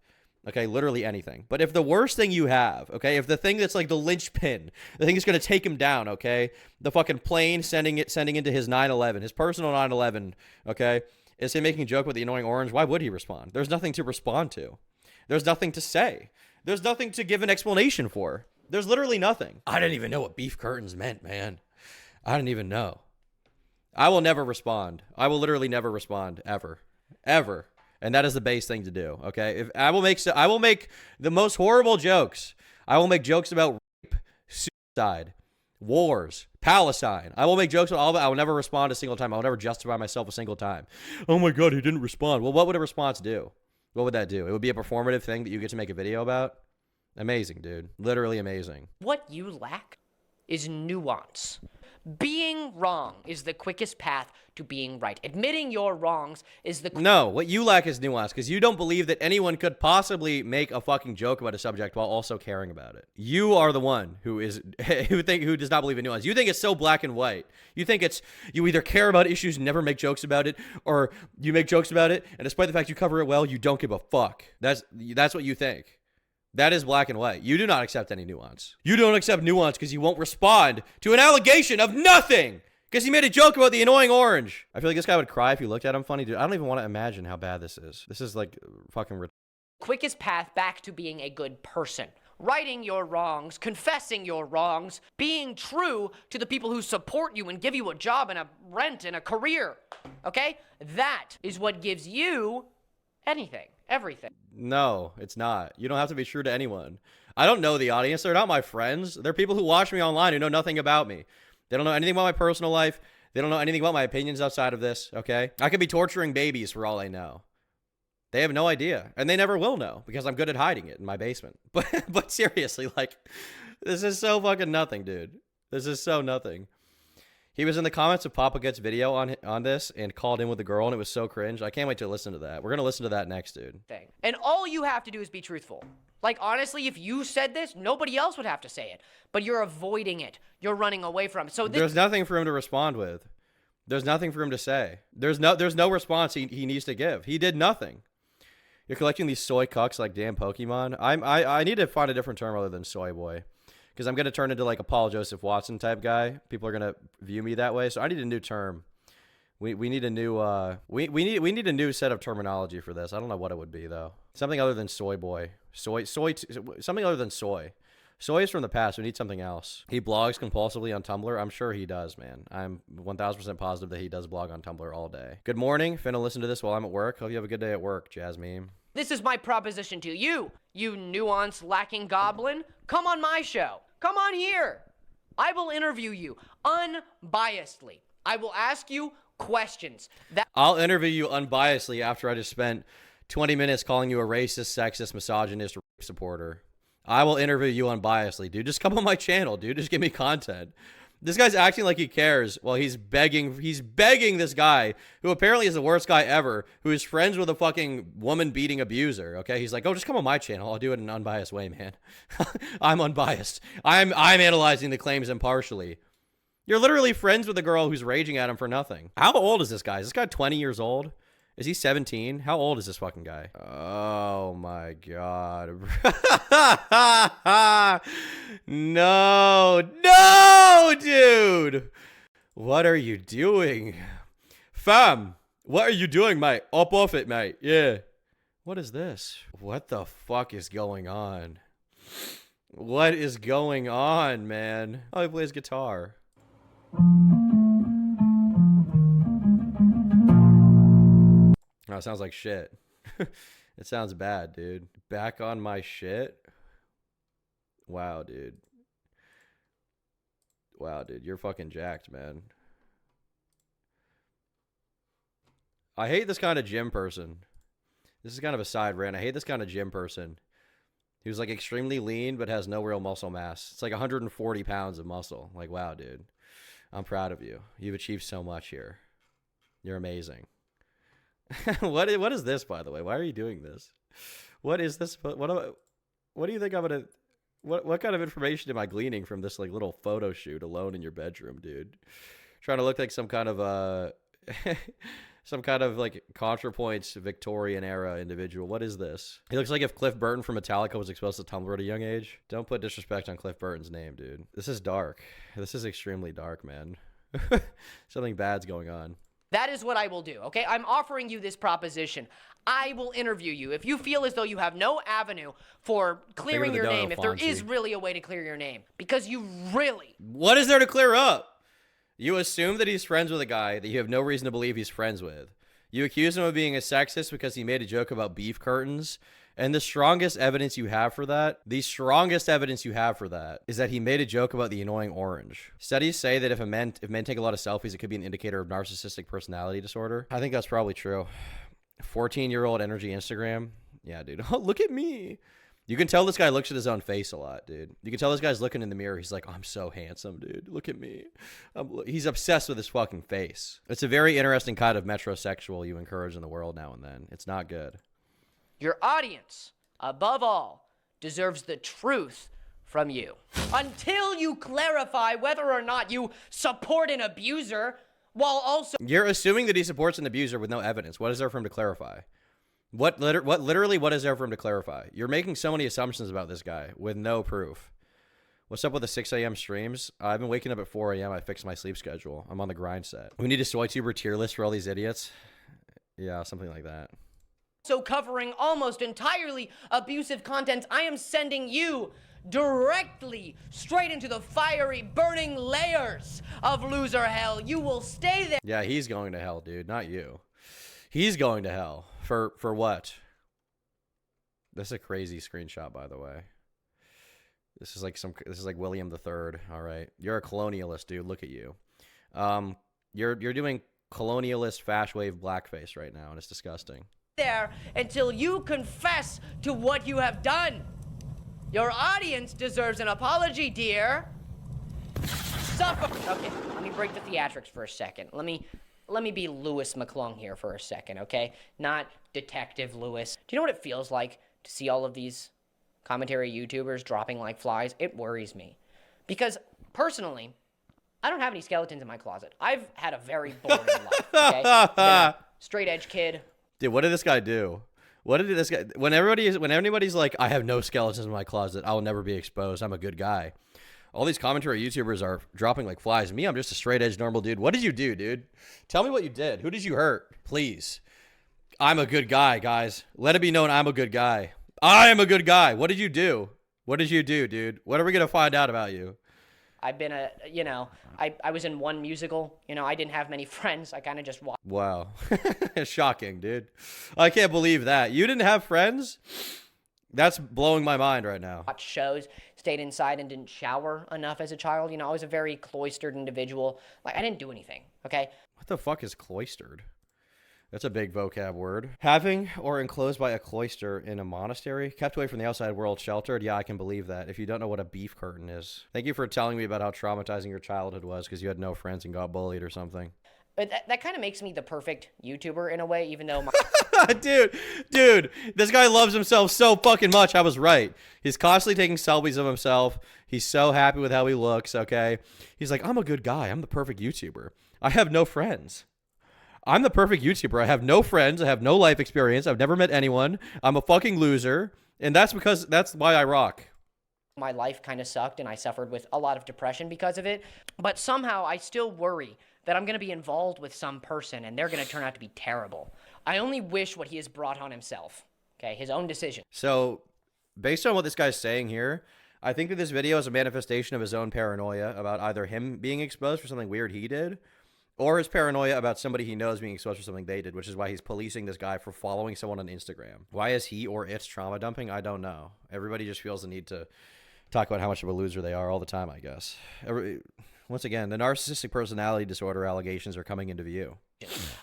S1: Okay, literally anything. But if the worst thing you have, okay, if the thing that's like the linchpin, the thing that's going to take him down, okay, the fucking plane sending into his 9/11, his personal 9/11, okay, is him making a joke with the annoying orange, why would he respond? There's nothing to respond to. There's nothing to say. There's nothing to give an explanation for. There's literally nothing. I didn't even know what beef curtains meant, man. I didn't even know. I will never respond. I will literally never respond, ever. Ever. And that is the base thing to do, okay? If I will make the most horrible jokes. I will make jokes about rape, suicide, wars, Palestine. I will make jokes about all of it. I will never respond a single time. I will never justify myself a single time. Oh my God, he didn't respond. Well, what would a response do? What would that do? It would be a performative thing that you get to make a video about? Amazing, dude. Literally amazing.
S2: what you lack is nuance. Being wrong is the quickest path to being right. Admitting your wrongs is the
S1: No, what you lack is nuance because you don't believe that anyone could possibly make a fucking joke about a subject while also caring about it. You are the one who does not believe in nuance. You think it's so black and white. You think you either care about issues and never make jokes about it, or you make jokes about it, and despite the fact you cover it well, you don't give a fuck. That's what you think. That is black and white. You do not accept any nuance. You don't accept nuance because you won't respond to an allegation of nothing because he made a joke about the annoying orange. I feel like this guy would cry if you looked at him funny, dude. I don't even want to imagine how bad this is. This is like fucking
S2: quickest path back to being a good person. Righting your wrongs, confessing your wrongs, being true to the people who support you and give you a job and a rent and a career. Okay? That is what gives you anything, everything.
S1: No, it's not. You don't have to be true to anyone. I don't know the audience. They're not my friends. They're people who watch me online who know nothing about me. They don't know anything about my personal life. They don't know anything about my opinions outside of this, okay? I could be torturing babies for all I know. They have no idea. And they never will know because I'm good at hiding it in my basement. But seriously, like, this is so fucking nothing, dude. This is so nothing. He was in the comments of Papa Gets video on this and called in with a girl, and it was so cringe. I can't wait to listen to that. We're going to listen to that next, dude.
S2: And all you have to do is be truthful. Like, honestly, if you said this, nobody else would have to say it. But you're avoiding it. You're running away from it. So
S1: there's nothing for him to respond with. There's nothing for him to say. There's no response he needs to give. He did nothing. You're collecting these soy cucks like damn Pokemon. I need to find a different term other than soy boy. Because I'm going to turn into like a Paul Joseph Watson type guy. People are going to view me that way. So I need a new term. We need a new we need a new set of terminology for this. I don't know what it would be though. Something other than soy boy. Something other than soy. Soy is from the past. We need something else. He blogs compulsively on Tumblr. I'm sure he does, man. I'm 1000% positive that he does blog on Tumblr all day. Good morning. Finna listen to this while I'm at work. Hope you have a good day at work, Jasmine.
S2: This is my proposition to you, you nuance lacking goblin. Come on my show. Come on here. I will interview you unbiasedly. I will ask you questions.
S1: I'll interview you unbiasedly after I just spent 20 minutes calling you a racist, sexist, misogynist, rape supporter. I will interview you unbiasedly, dude. Just come on my channel, dude. Just give me content. This guy's acting like he cares while he's begging this guy who apparently is the worst guy ever, who is friends with a fucking woman-beating abuser, okay? He's like, oh, just come on my channel. I'll do it in an unbiased way, man. I'm unbiased. I'm analyzing the claims impartially. You're literally friends with a girl who's raging at him for nothing. How old is this guy? Is this guy 20 years old? Is he 17? How old is this fucking guy? Oh my god. No, no, dude. What are you doing? Fam, what are you doing, mate? Up off it, mate. Yeah. What is this? What the fuck is going on? What is going on, man? Oh, he plays guitar. Oh, it sounds like shit. It sounds bad, dude. Back on my shit? Wow, dude. Wow, dude. You're fucking jacked, man. I hate this kind of gym person. This is kind of a side rant. I hate this kind of gym person who's like extremely lean but has no real muscle mass. It's like 140 pounds of muscle. Like, wow, dude. I'm proud of you. You've achieved so much here. You're amazing. What is this, by the way? Why are you doing this? What is this? What do you think I'm gonna? What kind of information am I gleaning from this like little photo shoot alone in your bedroom, dude? Trying to look like some kind of some kind of like ContraPoints Victorian era individual. What is this? He looks like if Cliff Burton from Metallica was exposed to Tumblr at a young age. Don't put disrespect on Cliff Burton's name, dude. This is dark. This is extremely dark, man. Something bad's going on.
S2: That is what I will do, okay? I'm offering you this proposition. I will interview you. If you feel as though you have no avenue for clearing your name, if there is really a way to clear your name, because you really...
S1: What is there to clear up? You assume that he's friends with a guy that you have no reason to believe he's friends with. You accuse him of being a sexist because he made a joke about beef curtains. And the strongest evidence you have for that, is that he made a joke about the annoying orange. Studies say that if men take a lot of selfies, it could be an indicator of narcissistic personality disorder. I think that's probably true. 14-year-old energy Instagram. Yeah, dude. Oh, look at me. You can tell this guy looks at his own face a lot, dude. You can tell this guy's looking in the mirror. He's like, I'm so handsome, dude. Look at me. He's obsessed with his fucking face. It's a very interesting kind of metrosexual you encourage in the world now and then. It's not good.
S2: Your audience, above all, deserves the truth from you. Until you clarify whether or not you support an abuser, while also...
S1: You're assuming that he supports an abuser with no evidence. What is there for him to clarify? What is there for him to clarify? You're making so many assumptions about this guy with no proof. What's up with the 6 a.m. streams? I've been waking up at 4 a.m. I fixed my sleep schedule. I'm on the grind set. We need a SoyTuber tier list for all these idiots. Yeah, something like that.
S2: So covering almost entirely abusive content, I am sending you directly straight into the fiery, burning layers of loser hell. You will stay there.
S1: Yeah, he's going to hell, dude, not you. He's going to hell. For what? This is a crazy screenshot, by the way. This is like William III. All right. You're a colonialist, dude. Look at you. You're doing colonialist fash wave blackface right now, and it's disgusting.
S2: There until you confess to what you have done. Your audience deserves an apology, dear. Suffer. Okay, let me break the theatrics for a second. Let me be Lewis McClung here for a second, okay? Not Detective Lewis. Do you know what it feels like to see all of these commentary YouTubers dropping like flies? It worries me. Because, personally, I don't have any skeletons in my closet. I've had a very boring life, okay? I've been a straight edge kid.
S1: Dude, what did this guy do? What did this guy... When anybody's like, I have no skeletons in my closet, I will never be exposed, I'm a good guy. All these commentary YouTubers are dropping like flies. Me, I'm just a straight edge normal dude. What did you do, dude? Tell me what you did. Who did you hurt? Please. I'm a good guy, guys. Let it be known I'm a good guy. I am a good guy. What did you do? What did you do, dude? What are we going to find out about you?
S2: I've been I was in one musical. I didn't have many friends. I kind of just watched.
S1: Wow. Shocking, dude. I can't believe that. You didn't have friends? That's blowing my mind right now.
S2: Watched shows, stayed inside, and didn't shower enough as a child. I was a very cloistered individual. Like, I didn't do anything, okay?
S1: What the fuck is cloistered? That's a big vocab word. Having or enclosed by a cloister in a monastery, kept away from the outside world, sheltered. Yeah, I can believe that. If you don't know what a beef curtain is. Thank you for telling me about how traumatizing your childhood was because you had no friends and got bullied or something.
S2: But that kind of makes me the perfect YouTuber in a way, even though my...
S1: Dude, this guy loves himself so fucking much. I was right. He's constantly taking selfies of himself. He's so happy with how he looks, okay? He's like, I'm a good guy. I'm the perfect YouTuber. I have no friends. I'm the perfect YouTuber. I have no friends. I have no life experience. I've never met anyone. I'm a fucking loser. And that's why I rock.
S2: My life kind of sucked and I suffered with a lot of depression because of it. But somehow I still worry that I'm going to be involved with some person and they're going to turn out to be terrible. I only wish what he has brought on himself. Okay, his own decision.
S1: So, based on what this guy's saying here, I think that this video is a manifestation of his own paranoia about either him being exposed for something weird he did, or his paranoia about somebody he knows being exposed for something they did, which is why he's policing this guy for following someone on Instagram. Why is he or it trauma dumping? I don't know. Everybody just feels the need to talk about how much of a loser they are all the time, I guess. Once again, the narcissistic personality disorder allegations are coming into view.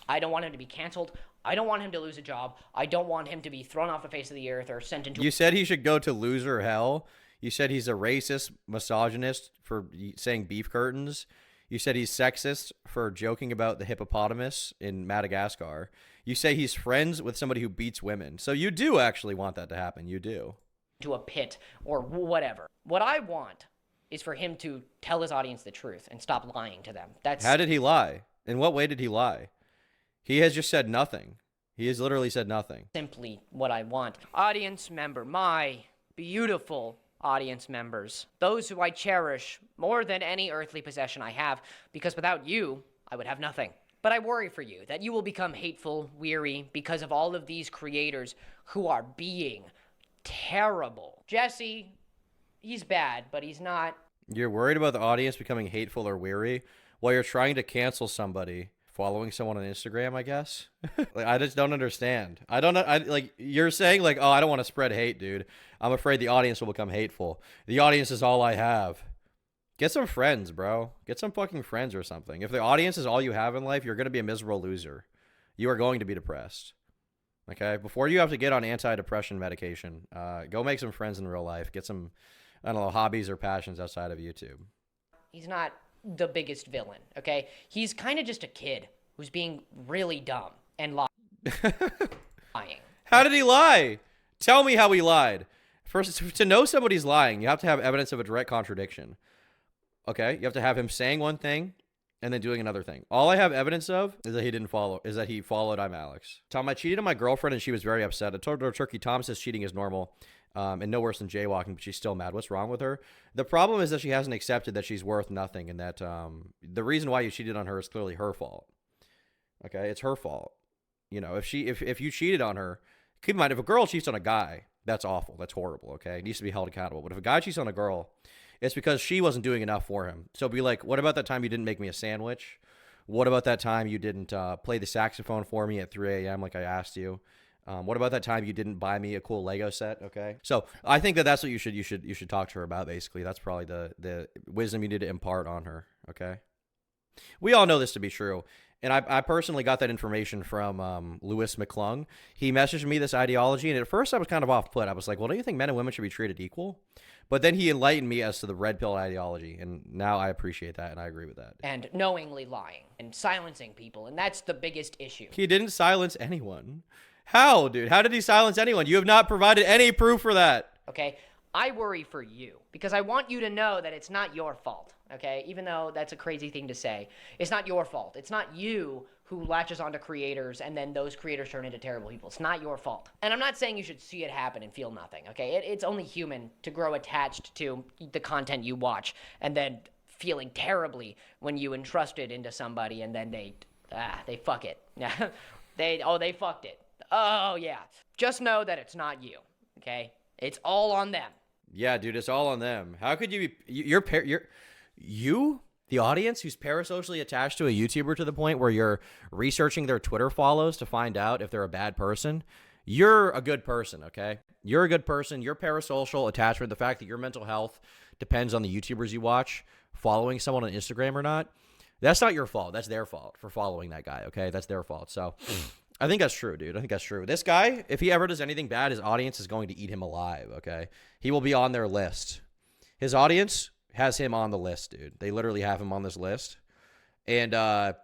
S2: I don't want him to be canceled. I don't want him to lose a job. I don't want him to be thrown off the face of the earth or sent into...
S1: You said he should go to loser hell. You said he's a racist, misogynist for saying beef curtains. You said he's sexist for joking about the hippopotamus in Madagascar. You say he's friends with somebody who beats women. So you do actually want that to happen. You do.
S2: To a pit or whatever. What I want is for him to tell his audience the truth and stop lying to them. That's...
S1: How did he lie? In what way did he lie? He has just said nothing. He has literally said nothing.
S2: Simply what I want. Audience member, my beautiful audience members, those who I cherish more than any earthly possession I have, because without you, I would have nothing. But I worry for you that you will become hateful, weary, because of all of these creators who are being terrible. Jesse, he's bad, but he's not.
S1: You're worried about the audience becoming hateful or weary while you're trying to cancel somebody following someone on Instagram, I guess. Like, I just don't understand. I don't know. Like, you're saying like, oh, I don't want to spread hate, dude. I'm afraid the audience will become hateful. The audience is all I have. Get some friends, bro. Get some fucking friends or something. If the audience is all you have in life, you're going to be a miserable loser. You are going to be depressed. Okay? Before you have to get on antidepressant medication, go make some friends in real life. Get some, I don't know, hobbies or passions outside of YouTube.
S2: He's not the biggest villain, okay? He's kind of just a kid who's being really dumb and lying.
S1: How did he lie? Tell me how he lied. First, to know somebody's lying, you have to have evidence of a direct contradiction. Okay? You have to have him saying one thing and then doing another thing. All I have evidence of is that he followed I'm Alexx. Tom, I cheated on my girlfriend and she was very upset. I told her Turkey Tom says cheating is normal. And no worse than jaywalking, but she's still mad. What's wrong with her? The problem is that she hasn't accepted that she's worth nothing, and that the reason why you cheated on her is clearly her fault. Okay, it's her fault. You know, if you cheated on her, keep in mind, if a girl cheats on a guy, that's awful. That's horrible. Okay, it needs to be held accountable. But if a guy cheats on a girl, it's because she wasn't doing enough for him. So be like, what about that time you didn't make me a sandwich? What about that time you didn't play the saxophone for me at 3 a.m. like I asked you? What about that time you didn't buy me a cool Lego set? Okay, so I think that that's what you should talk to her about. Basically, that's probably the wisdom you need to impart on her. Okay, we all know this to be true, and I personally got that information from Lewis McClung. He messaged me this ideology, and at first I was kind of off put. I was like, well, don't you think men and women should be treated equal? But then he enlightened me as to the red pill ideology, and now I appreciate that, and I agree with that.
S2: And knowingly lying and silencing people, and that's the biggest issue.
S1: He didn't silence anyone. How, dude? How did he silence anyone? You have not provided any proof for that.
S2: Okay, I worry for you because I want you to know that it's not your fault, okay? Even though that's a crazy thing to say. It's not your fault. It's not you who latches onto creators and then those creators turn into terrible people. It's not your fault. And I'm not saying you should see it happen and feel nothing, okay? It's only human to grow attached to the content you watch and then feeling terribly when you entrust it into somebody and then they fuck it. They fucked it. Oh, yeah. Just know that it's not you, okay? It's all on them.
S1: Yeah, dude, it's all on them. How could you be... You, the audience, who's parasocially attached to a YouTuber to the point where you're researching their Twitter follows to find out if they're a bad person, you're a good person, okay? You're a good person. Your parasocial attachment, the fact that your mental health depends on the YouTubers you watch, following someone on Instagram or not, that's not your fault. That's their fault for following that guy, okay? That's their fault, so... I think that's true, dude. I think that's true. This guy, if he ever does anything bad, his audience is going to eat him alive, okay? He will be on their list. His audience has him on the list, dude. They literally have him on this list. And the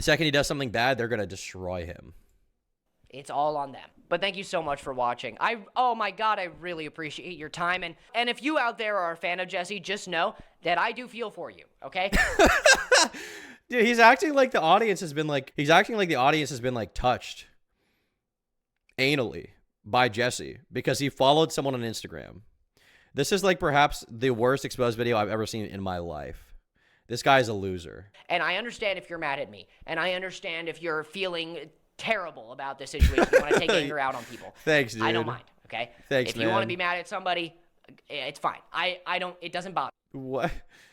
S1: second he does something bad, they're going to destroy him.
S2: It's all on them. But thank you so much for watching. Oh my god, I really appreciate your time. And if you out there are a fan of Jesse, just know that I do feel for you, okay?
S1: Dude, he's acting like the audience has been touched anally by Jesse because he followed someone on Instagram. This is like perhaps the worst exposed video I've ever seen in my life. This guy's a loser.
S2: And I understand if you're mad at me. And I understand if you're feeling terrible about this situation. You want to take anger out on people.
S1: Thanks, dude.
S2: I don't mind, okay?
S1: Thanks,
S2: if you want to be mad at somebody, it's fine. It doesn't bother me.
S1: What?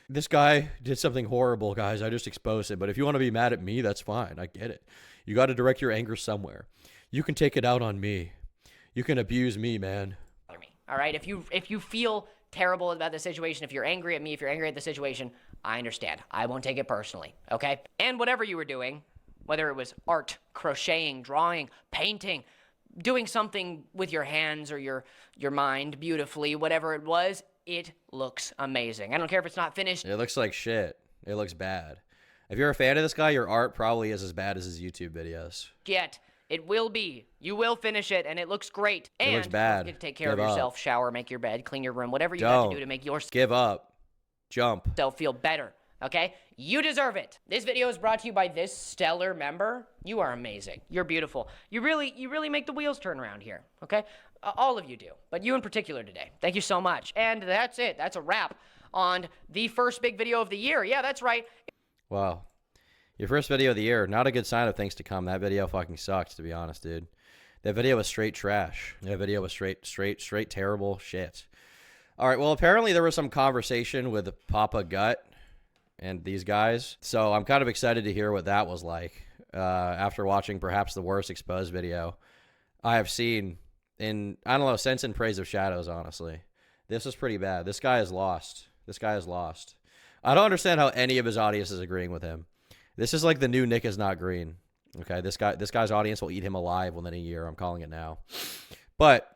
S1: This guy did something horrible, guys. I just exposed him. But if you want to be mad at me, that's fine. I get it. You got to direct your anger somewhere. You can take it out on me. You can abuse me, man.
S2: All right? If you feel terrible about the situation, if you're angry at me, if you're angry at the situation, I understand. I won't take it personally, okay? And whatever you were doing, whether it was art, crocheting, drawing, painting, doing something with your hands or your mind beautifully, whatever it was, it looks amazing. I don't care if it's not finished.
S1: It looks like shit. It looks bad. If you're a fan of this guy, your art probably is as bad as his YouTube videos.
S2: Yet, it will be. You will finish it, and it looks great.
S1: It looks bad.
S2: Don't forget to take care of yourself, shower, make your bed, clean your room, whatever you
S1: Don't.
S2: got to do to make yourself
S1: Give up. Jump.
S2: feel better, okay? You deserve it. This video is brought to you by this stellar member. You are amazing. You're beautiful. You really make the wheels turn around here, okay? All of you do, but you in particular today. Thank you so much. And that's it. That's a wrap on the first big video of the year. Yeah, that's right.
S1: Wow. Your first video of the year. Not a good sign of things to come. That video fucking sucked, to be honest, dude. That video was straight trash. That video was straight terrible shit. All right, well, apparently there was some conversation with Papa Gut and these guys. So I'm kind of excited to hear what that was like after watching perhaps the worst exposed video I have seen in, I don't know, since In Praise of Shadows, honestly. This is pretty bad. This guy is lost. This guy is lost. I don't understand how any of his audience is agreeing with him. This is like the new Nick is not green. Okay, this guy's audience will eat him alive within a year. I'm calling it now. But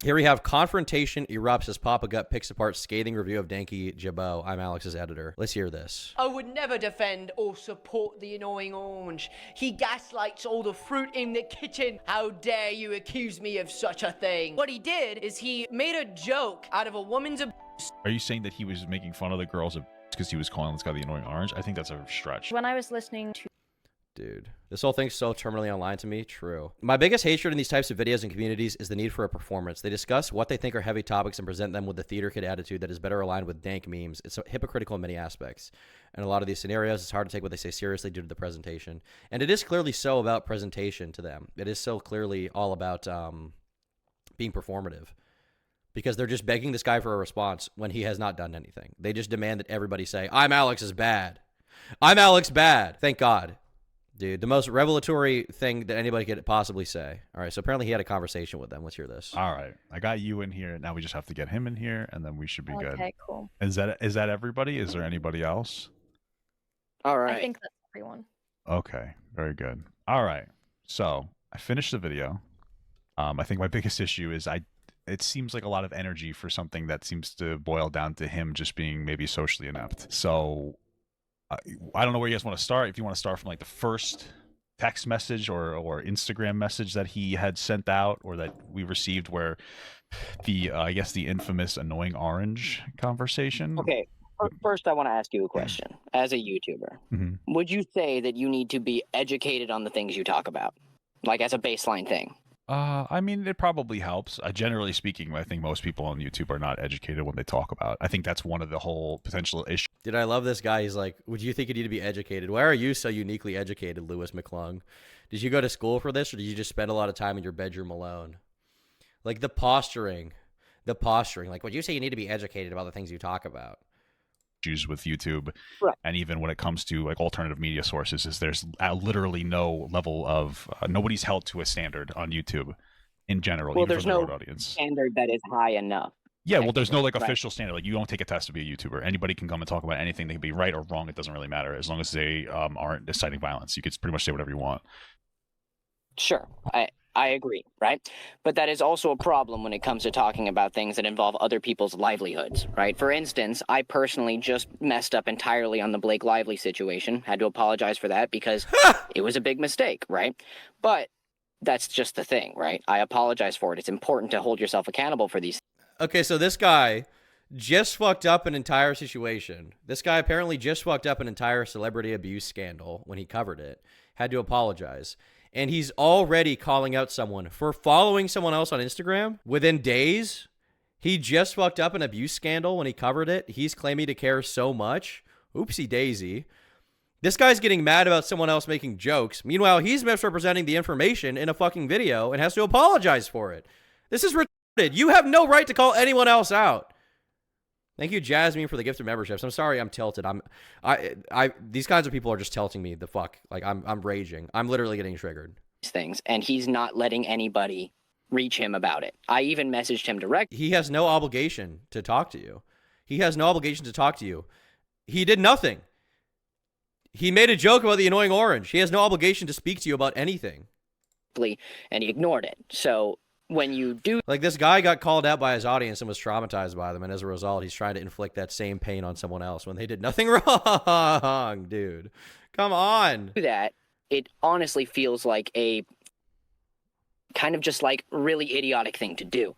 S1: here we have Confrontation erupts as Papa Gut picks apart scathing review of Danky Jabo. I'm Alexx's editor. Let's hear this.
S2: I would never defend or support the annoying orange. He gaslights all the fruit in the kitchen. How dare you accuse me of such a thing? What he did is he made a joke out of a woman's abuse.
S7: Are you saying that he was making fun of the girls because he was calling this guy the annoying orange? I think that's a stretch.
S8: When I was listening to...
S1: Dude, this whole thing's so terminally online to me. True. My biggest hatred in these types of videos and communities is the need for a performance. They discuss what they think are heavy topics and present them with the theater kid attitude that is better aligned with dank memes. It's hypocritical in many aspects. In a lot of these scenarios, it's hard to take what they say seriously due to the presentation. And it is clearly so about presentation to them. It is so clearly all about being performative. Because they're just begging this guy for a response when he has not done anything. They just demand that everybody say, I'm Alexx is bad. I'm Alexx bad. Thank God. Dude, the most revelatory thing that anybody could possibly say. All right, so apparently he had a conversation with them. Let's hear this.
S7: All right, I got you in here. Now we just have to get him in here, and then we should be good.
S8: Okay, cool.
S7: Is that everybody? Is there anybody else?
S2: All right.
S8: I think that's everyone.
S7: Okay, very good. All right, so I finished the video. I think my biggest issue is it seems like a lot of energy for something that seems to boil down to him just being maybe socially inept. So I don't know where you guys want to start. If you want to start from like the first text message or Instagram message that he had sent out or that we received, where the I guess the infamous annoying orange conversation.
S9: Okay, first I want to ask you a question. As a YouTuber, would you say that you need to be educated on the things you talk about, like as a baseline thing?
S7: I mean, it probably helps. Generally speaking, I think most people on YouTube are not educated when they talk about. I think that's one of the whole potential issues.
S1: Dude, I love this guy. He's like, would you think you need to be educated? Why are you so uniquely educated, Lewis McClung? Did you go to school for this, or did you just spend a lot of time in your bedroom alone? Like the posturing. Like, would you say you need to be educated about the things you talk about?
S7: Issues with YouTube,
S9: right.
S7: And even when it comes to like alternative media sources, is there's literally no level of nobody's held to a standard on YouTube in general.
S9: Well,
S7: even
S9: there's
S7: for the
S9: no
S7: road audience
S9: standard that is high enough.
S7: Yeah, well, there's no like
S9: right.
S7: official standard. Like you don't take a test to be a YouTuber. Anybody can come and talk about anything. They can be right or wrong. It doesn't really matter as long as they aren't inciting violence. You can pretty much say whatever you want.
S9: Sure, I agree, right? But that is also a problem when it comes to talking about things that involve other people's livelihoods, right? For instance, I personally just messed up entirely on the Blake Lively situation. Had to apologize for that because it was a big mistake, right? But that's just the thing, right? I apologize for it. It's important to hold yourself accountable for these
S1: Okay, so this guy just fucked up an entire situation. This guy apparently just fucked up an entire celebrity abuse scandal when he covered it. Had to apologize. And he's already calling out someone for following someone else on Instagram within days. He just fucked up an abuse scandal when he covered it. He's claiming to care so much. Oopsie daisy. This guy's getting mad about someone else making jokes. Meanwhile, he's misrepresenting the information in a fucking video and has to apologize for it. This is retarded. You have no right to call anyone else out. Thank you, Jasmine, for the gift of memberships. I'm sorry I'm tilted. These kinds of people are just tilting me the fuck. Like, I'm raging. I'm literally getting triggered.
S9: things, and he's not letting anybody reach him about it. I even messaged him directly.
S1: He has no obligation to talk to you. He has no obligation to talk to you. He did nothing. He made a joke about the annoying orange. He has no obligation to speak to you about anything.
S9: And he ignored it. So when you do,
S1: like, this guy got called out by his audience and was traumatized by them, and as a result, he's trying to inflict that same pain on someone else when they did nothing wrong, dude. Come on.
S9: do that, it honestly feels like a kind of just like really idiotic thing to do,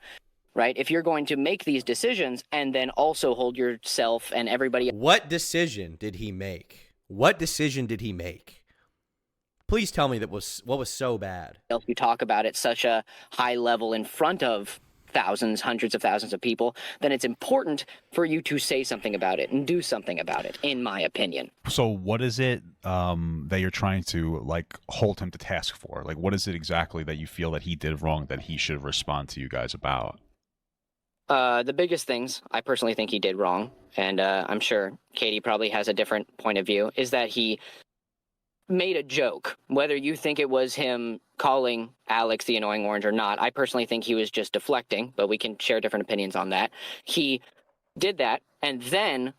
S9: right? If you're going to make these decisions and then also hold yourself and everybody.
S1: What decision did he make? What decision did he make? Please tell me what was so bad.
S9: Else you talk about it such a high level in front of thousands, hundreds of thousands of people, then it's important for you to say something about it and do something about it, in my opinion.
S7: So what is it that you're trying to like hold him to task for? Like, what is it exactly that you feel that he did wrong that he should respond to you guys about?
S9: The biggest things I personally think he did wrong, and I'm sure Katie probably has a different point of view, is that he made a joke. Whether you think it was him calling Alex the annoying orange or not, I personally think he was just deflecting, but we can share different opinions on that. He did that and then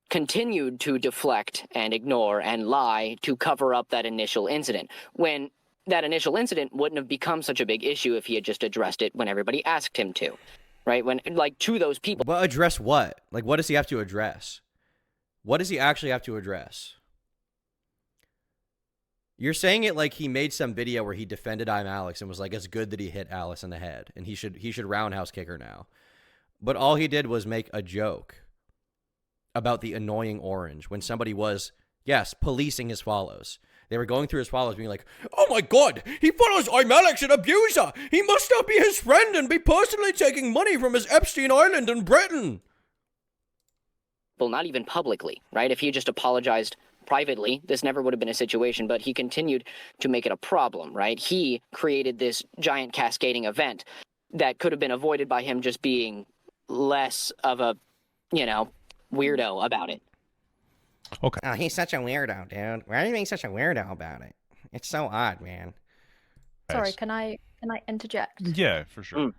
S9: continued to deflect and ignore and lie to cover up that initial incident, when that initial incident wouldn't have become such a big issue if he had just addressed it when everybody asked him to, right? When, like, to those people.
S1: But address what? Like, what does he have to address? What does he actually have to address? You're saying it like he made some video where he defended I'm Alexx and was like, it's good that he hit Alice in the head and he should roundhouse kick her now. But all he did was make a joke about the annoying orange when somebody was, yes, policing his follows. They were going through his follows being like, oh my God, he follows I'm Alexx, an abuser. He must not be his friend and be personally taking money from his Epstein Island in Britain.
S9: Well, not even publicly, right? If he just apologized privately, this never would have been a situation, but he continued to make it a problem, right? He created this giant cascading event that could have been avoided by him just being less of a, weirdo about it.
S7: Okay.
S1: Oh, he's such a weirdo, dude. Why are you being such a weirdo about it? It's so odd, man.
S8: Sorry, can I interject?
S7: Yeah, for sure.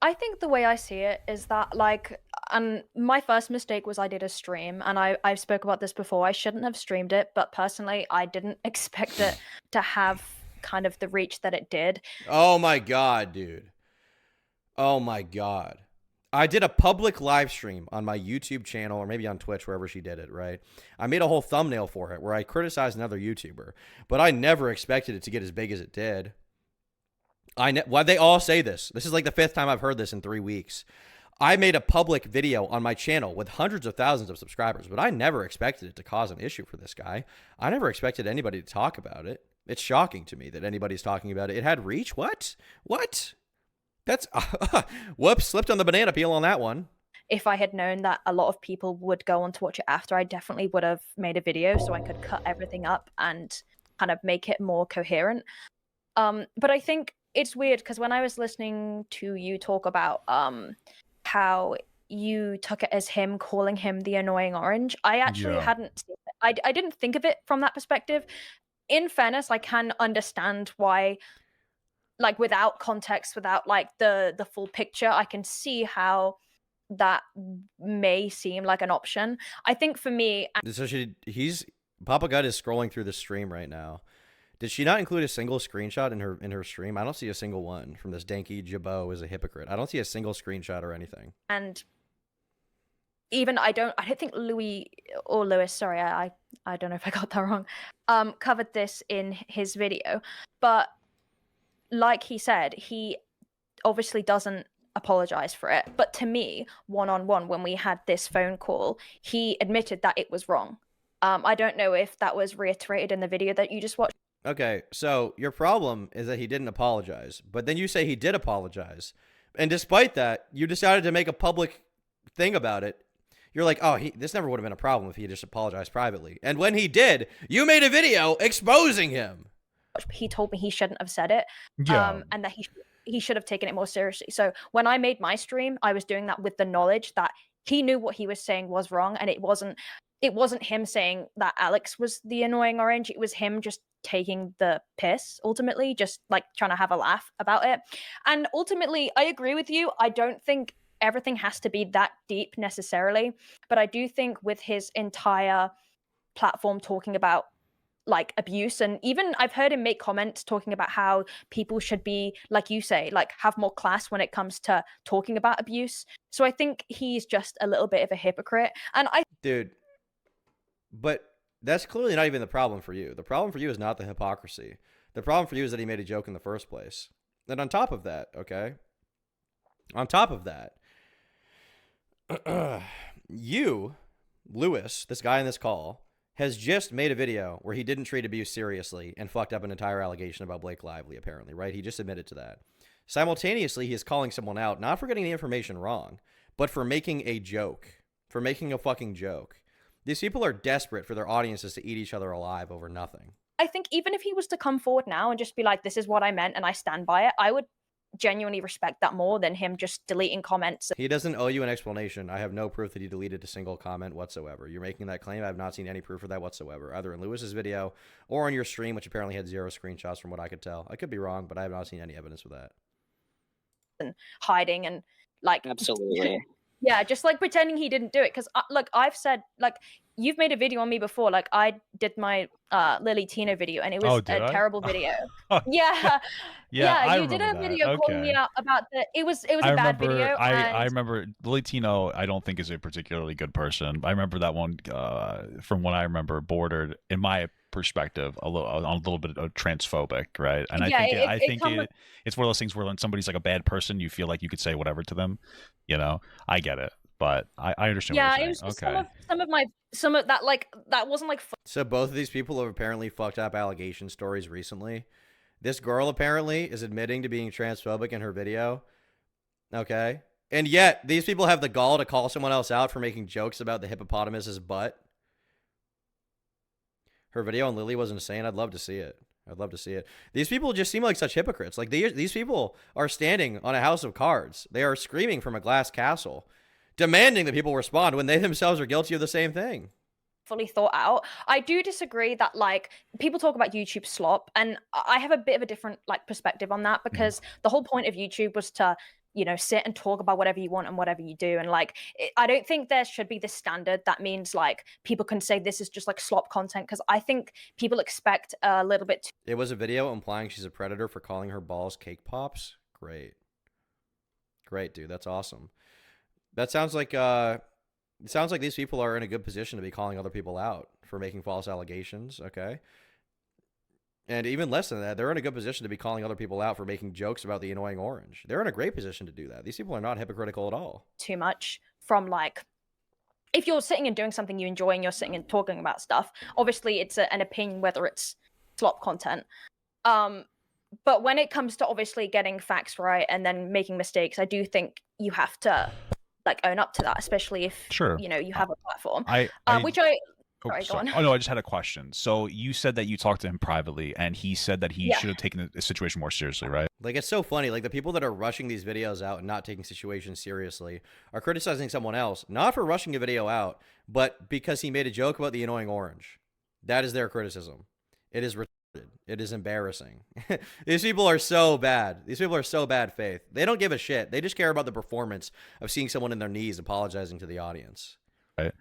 S8: I think the way I see it is that, like, and my first mistake was I did a stream, and I spoke about this before. I shouldn't have streamed it, but personally, I didn't expect it to have kind of the reach that it did.
S1: Oh my God, dude. Oh my God. I did a public live stream on my YouTube channel or maybe on Twitch, wherever she did it, right? I made a whole thumbnail for it where I criticized another YouTuber, but I never expected it to get as big as it did. Why they all say this? This is like the 5th time I've heard this in 3 weeks. I made a public video on my channel with hundreds of thousands of subscribers, but I never expected it to cause an issue for this guy. I never expected anybody to talk about it. It's shocking to me that anybody's talking about it. It had reach? What? That's, whoops, slipped on the banana peel on that one.
S8: If I had known that a lot of people would go on to watch it after, I definitely would have made a video so I could cut everything up and kind of make it more coherent. But I think it's weird because when I was listening to you talk about how you took it as him calling him the annoying orange, I actually hadn't seen it. I didn't think of it from that perspective. In fairness, I can understand why, like, without context, without like the full picture, I can see how that may seem like an option. I think for me,
S1: So Papa Gut is scrolling through the stream right now. Did she not include a single screenshot in her stream? I don't see a single one from this danky Jabo is a hypocrite. I don't see a single screenshot or anything.
S8: And even I don't think Lewis, sorry, I don't know if I got that wrong, covered this in his video. But like he said, he obviously doesn't apologize for it. But to me, one-on-one, when we had this phone call, he admitted that it was wrong. I don't know if that was reiterated in the video that you just watched.
S1: Okay, so your problem is that he didn't apologize, but then you say he did apologize. And despite that, you decided to make a public thing about it. You're like, oh, this never would have been a problem if he just apologized privately. And when he did, you made a video exposing him.
S8: He told me he shouldn't have said it,
S7: Yeah.
S8: and that he should have taken it more seriously. So when I made my stream, I was doing that with the knowledge that he knew what he was saying was wrong, and it wasn't him saying that Alex was the annoying orange. It was him just taking the piss, ultimately, just like trying to have a laugh about it. And ultimately, I agree with you. I don't think everything has to be that deep necessarily, but I do think with his entire platform talking about like abuse, and even I've heard him make comments talking about how people should be, like you say, like have more class when it comes to talking about abuse. So I think he's just a little bit of a hypocrite. And
S1: Dude, but that's clearly not even the problem for you. The problem for you is not the hypocrisy. The problem for you is that he made a joke in the first place. And on top of that, okay? On top of that, you, Lewis, this guy in this call, has just made a video where he didn't treat abuse seriously and fucked up an entire allegation about Blake Lively, apparently, right? He just admitted to that. Simultaneously, he is calling someone out, not for getting the information wrong, but for making a joke, for making a fucking joke. These people are desperate for their audiences to eat each other alive over nothing.
S8: I think even if he was to come forward now and just be like, this is what I meant and I stand by it, I would genuinely respect that more than him just deleting comments.
S1: He doesn't owe you an explanation. I have no proof that he deleted a single comment whatsoever. You're making that claim. I have not seen any proof of that whatsoever, either in Lewis's video or on your stream, which apparently had 0 screenshots from what I could tell. I could be wrong, but I have not seen any evidence of that.
S8: And hiding and like
S9: Absolutely.
S8: yeah, just like pretending he didn't do it. Because look, I've said, like, you've made a video on me before. Like I did my Lily Tino video, and it was a terrible video. Yeah,
S7: yeah,
S8: you did a video calling me out about the. It was a bad video.
S7: I remember Lily Tino. I don't think is a particularly good person. I remember that one from what I remember bordered, in my perspective, a little bit of transphobic, right? And I think it's one of those things where when somebody's like a bad person, you feel like you could say whatever to them. You know, I get it, but I understand.
S8: Yeah,
S7: what you're
S8: it was
S7: saying.
S8: just
S7: Okay.
S8: some of that, like, that wasn't like.
S1: So both of these people have apparently fucked up allegation stories recently. This girl apparently is admitting to being transphobic in her video. Okay. And yet these people have the gall to call someone else out for making jokes about the hippopotamus's butt. Her video on Lily was insane. I'd love to see it. I'd love to see it. These people just seem like such hypocrites. Like these people are standing on a house of cards. They are screaming from a glass castle, demanding that people respond when they themselves are guilty of the same thing.
S8: Fully thought out. I do disagree that, like, people talk about YouTube slop, and I have a bit of a different, like, perspective on that, because the whole point of YouTube was to, you know, sit and talk about whatever you want and whatever you do. And like, I don't think there should be this standard that means like people can say this is just like slop content, because I think people expect a little bit.
S1: It was a video implying she's a predator for calling her balls cake pops. Great. Great, dude. That's awesome. That sounds like it sounds like these people are in a good position to be calling other people out for making false allegations, okay? And even less than that, they're in a good position to be calling other people out for making jokes about the annoying orange. They're in a great position to do that. These people are not hypocritical at all.
S8: Too much from, like, if you're sitting and doing something you enjoy and you're sitting and talking about stuff, obviously it's an opinion whether it's slop content. But when it comes to obviously getting facts right and then making mistakes, I do think you have to like own up to that, especially if you know you have a platform. Sorry, go on.
S7: Oh no, I just had a question. So you said that you talked to him privately, and he said that he should have taken the situation more seriously, right?
S1: Like, it's so funny. Like, the people that are rushing these videos out and not taking situations seriously are criticizing someone else, not for rushing a video out, but because he made a joke about the annoying orange. That is their criticism. It is retarded. It is embarrassing. These people are so bad. These people are so bad faith. They don't give a shit. They just care about the performance of seeing someone in their knees apologizing to the audience.
S7: Right.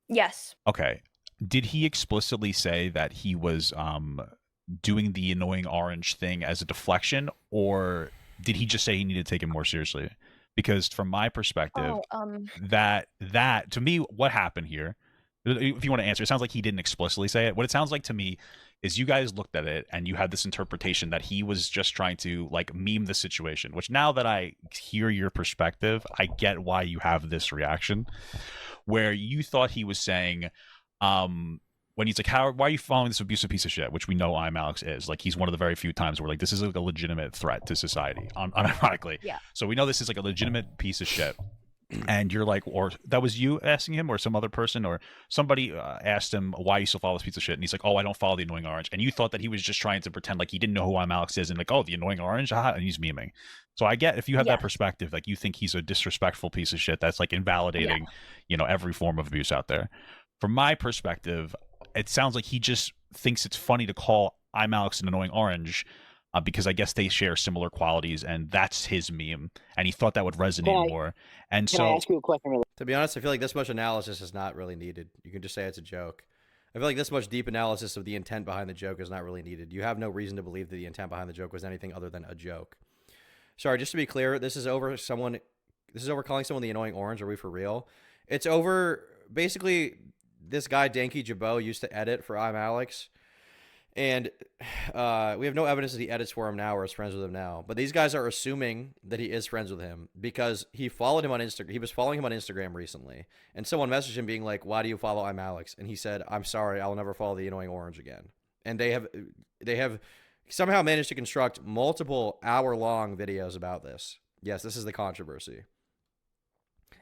S8: Yes.
S7: Okay. Did he explicitly say that he was doing the annoying orange thing as a deflection, or did he just say he needed to take it more seriously? Because from my perspective, that to me, what happened here If you want to answer, it sounds like he didn't explicitly say it. What it sounds like to me is you guys looked at it and you had this interpretation that he was just trying to like meme the situation, which now that I hear your perspective, I get why you have this reaction, where you thought he was saying, when he's like, why are you following this abusive piece of shit? Which we know I'm Alexx is. Like, he's one of the very few times where like this is like a legitimate threat to society, unironically.
S8: Yeah.
S7: So we know this is like a legitimate piece of shit. And you're like, or that was you asking him, or some other person, or somebody asked him why you still follow this piece of shit, and he's like, oh, I don't follow the annoying orange, and you thought that he was just trying to pretend like he didn't know who I'm Alexx is, and like, oh, the annoying orange, and he's memeing. So I get if you have that perspective, like you think he's a disrespectful piece of shit that's like invalidating, you know, every form of abuse out there. From my perspective, it sounds like he just thinks it's funny to call I'm Alexx an annoying orange. Because I guess they share similar qualities, and that's his meme, and he thought that would resonate more. And
S9: Can I ask you a question?
S1: To be honest, I feel like this much analysis is not really needed. You can just say it's a joke. I feel like this much deep analysis of the intent behind the joke is not really needed. You have no reason to believe that the intent behind the joke was anything other than a joke. Sorry, just to be clear, this is over calling someone the annoying orange. Are we for real? It's over, basically, this guy, Danky Jabo, used to edit for I'm Alexx. And we have no evidence that he edits for him now or is friends with him now. But these guys are assuming that he is friends with him because he followed him on Instagram. He was following him on Instagram recently. And someone messaged him being like, why do you follow I'm Alexx? And he said, I'm sorry, I will never follow the annoying orange again. And they have somehow managed to construct multiple hour-long videos about this. Yes, this is the controversy.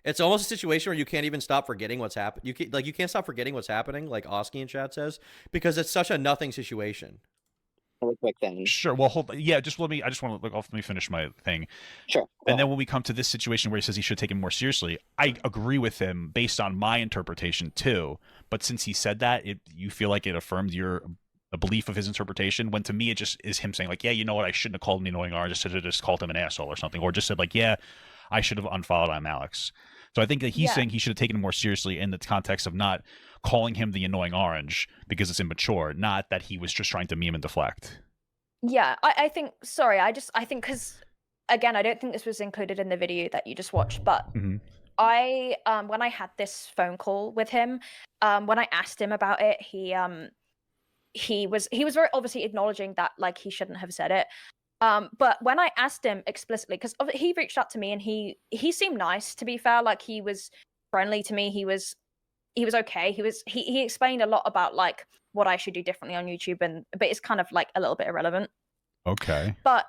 S1: It's almost a situation where you can't even stop forgetting what's happened. You can't stop forgetting what's happening, like Oski in chat says, because it's such a nothing situation.
S9: Really quick then.
S7: Sure. Well, hold. Yeah, just let me. I just want to let me finish my thing.
S9: Sure.
S7: And then when we come to this situation where he says he should take it more seriously, I agree with him based on my interpretation too. But since he said that, you feel like it affirmed your belief of his interpretation. When to me, it just is him saying like, yeah, you know what, I shouldn't have called him the annoying orange. I should have just called him an asshole or something, or just said like, yeah, I should have unfollowed I'm Alexx. So I think that he's saying he should have taken it more seriously in the context of not calling him the annoying orange because it's immature, not that he was just trying to meme and deflect.
S8: Yeah, I think, sorry, I think because, again, I don't think this was included in the video that you just watched, but I, when I had this phone call with him, when I asked him about it, he was very obviously acknowledging that, like, he shouldn't have said it. But when I asked him explicitly, because he reached out to me and he seemed nice, to be fair, like he was friendly to me. He was okay. He explained a lot about like what I should do differently on YouTube, but it's kind of like a little bit irrelevant.
S7: Okay.
S8: But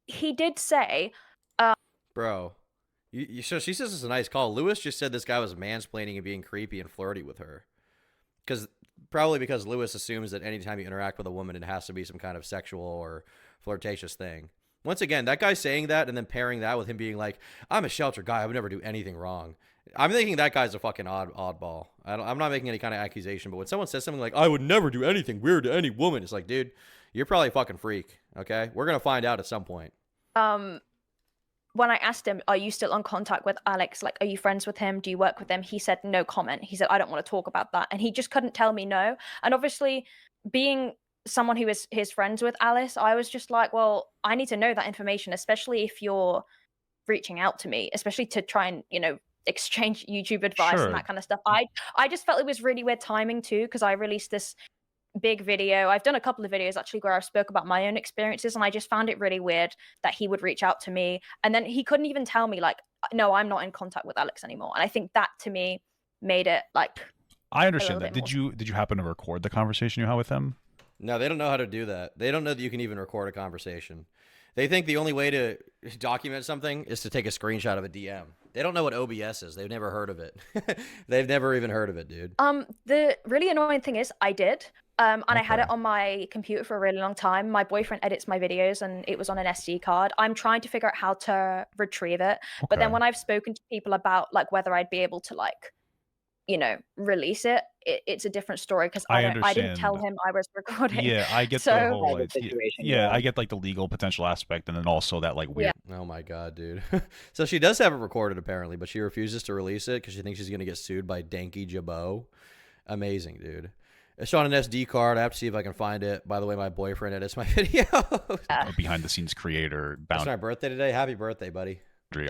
S8: he did say,
S1: bro, so she says it's a nice call. Lewis just said this guy was mansplaining and being creepy and flirty with her. Probably because Lewis assumes that anytime you interact with a woman, it has to be some kind of sexual or flirtatious thing. Once again, that guy saying that and then pairing that with him being like, I'm a shelter guy, I would never do anything wrong. I'm thinking that guy's a fucking oddball. I'm not making any kind of accusation, but when someone says something like, I would never do anything weird to any woman, it's like, dude, you're probably a fucking freak, okay? We're going to find out at some point.
S8: When I asked him, are you still on contact with Alexx? Like, are you friends with him? Do you work with him? He said, no comment. He said, I don't want to talk about that. And he just couldn't tell me no. And obviously, being someone who is his friends with Alice, I was just like, well, I need to know that information, especially if you're reaching out to me, especially to try and, you know, exchange YouTube advice and that kind of stuff. I just felt it was really weird timing too, because I released this big video. I've done a couple of videos actually where I've spoke about my own experiences, and I just found it really weird that he would reach out to me and then he couldn't even tell me like, no, I'm not in contact with Alexx anymore. And I think that to me made it like,
S7: I understand that. Did you happen to record the conversation you had with him?
S1: No, they don't know how to do that. They don't know that you can even record a conversation. They think the only way to document something is to take a screenshot of a DM. They don't know what OBS is. They've never heard of it. They've never even heard of it, dude.
S8: The really annoying thing is I did. And I had it on my computer for a really long time. My boyfriend edits my videos and it was on an SD card. I'm trying to figure out how to retrieve it. But then when I've spoken to people about like whether I'd be able to like, you know, release it, it's a different story because I didn't tell him I was recording.
S7: Yeah, I get the whole situation. Yeah, I get like the legal potential aspect and then also that like weird.
S1: Yeah. Oh my god, dude. So she does have it recorded apparently, but she refuses to release it because she thinks she's gonna get sued by Danky Jabo. Amazing, dude. It's on an SD card. I have to see if I can find it. By the way, my boyfriend edits my videos.
S7: Behind the scenes creator.
S1: It's my birthday today. Happy birthday, buddy.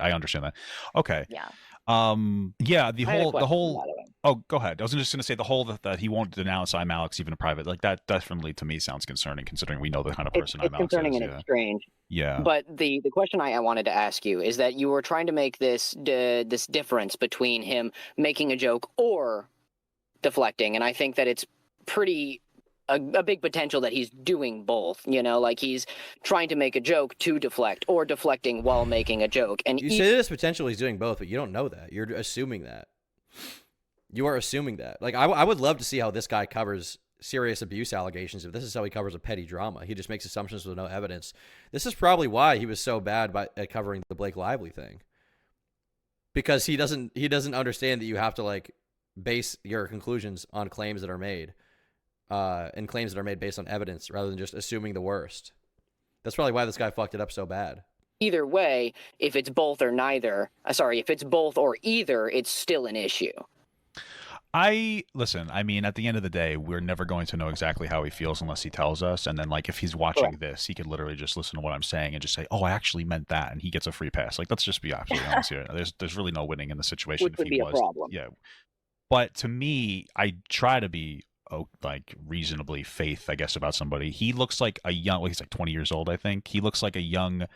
S7: I understand that. Okay.
S8: Yeah.
S7: Yeah. The whole Oh, go ahead. I was just going to say the whole that he won't denounce I'm Alexx even in private. Like that definitely to me sounds concerning, considering we know the kind of person
S9: It's
S7: I'm Alexx
S9: concerning
S7: is.
S9: and it's strange.
S7: Yeah.
S9: But the question I wanted to ask you is that you were trying to make this this difference between him making a joke or deflecting, and I think that it's pretty a big potential that he's doing both. You know, like he's trying to make a joke to deflect, or deflecting while making a joke. And
S1: You say this potential he's doing both, but you don't know that. You're assuming that. You are assuming that. Like, I would love to see how this guy covers serious abuse allegations. If this is how he covers a petty drama, he just makes assumptions with no evidence. This is probably why he was so bad at covering the Blake Lively thing, because he doesn't understand that you have to like base your conclusions on claims that are made, and claims that are made based on evidence rather than just assuming the worst. That's probably why this guy fucked it up so bad.
S9: either way, if it's both or neither, if it's both or either, it's still an issue.
S7: Listen, I mean, at the end of the day, we're never going to know exactly how he feels unless he tells us. And then, like, if he's watching this, he could literally just listen to what I'm saying and just say, oh, I actually meant that. And he gets a free pass. Like, let's just be absolutely honest here. There's really no winning in the situation.
S9: Which would be a problem.
S7: Yeah. But to me, I try to be, like, reasonably faith, I guess, about somebody. He looks like a young, well, he's like 20 years old, I think. He looks like a young,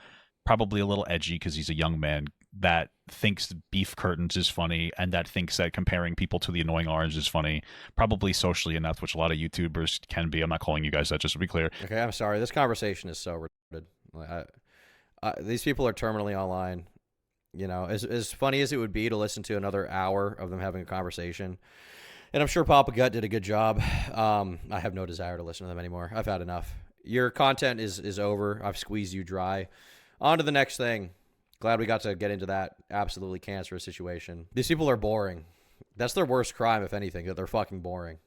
S7: probably a little edgy because he's a young man that thinks beef curtains is funny and that thinks that comparing people to the annoying orange is funny, probably socially enough, which a lot of YouTubers can be. I'm not calling you guys that, just to be clear.
S1: Okay, I'm sorry. This conversation is so retarded. These people are terminally online. You know, as funny as it would be to listen to another hour of them having a conversation, and I'm sure Papa Gut did a good job. I have no desire to listen to them anymore. I've had enough. Your content is over. I've squeezed you dry. On to the next thing. Glad we got to get into that absolutely cancerous situation. These people are boring. That's their worst crime, if anything, that they're fucking boring.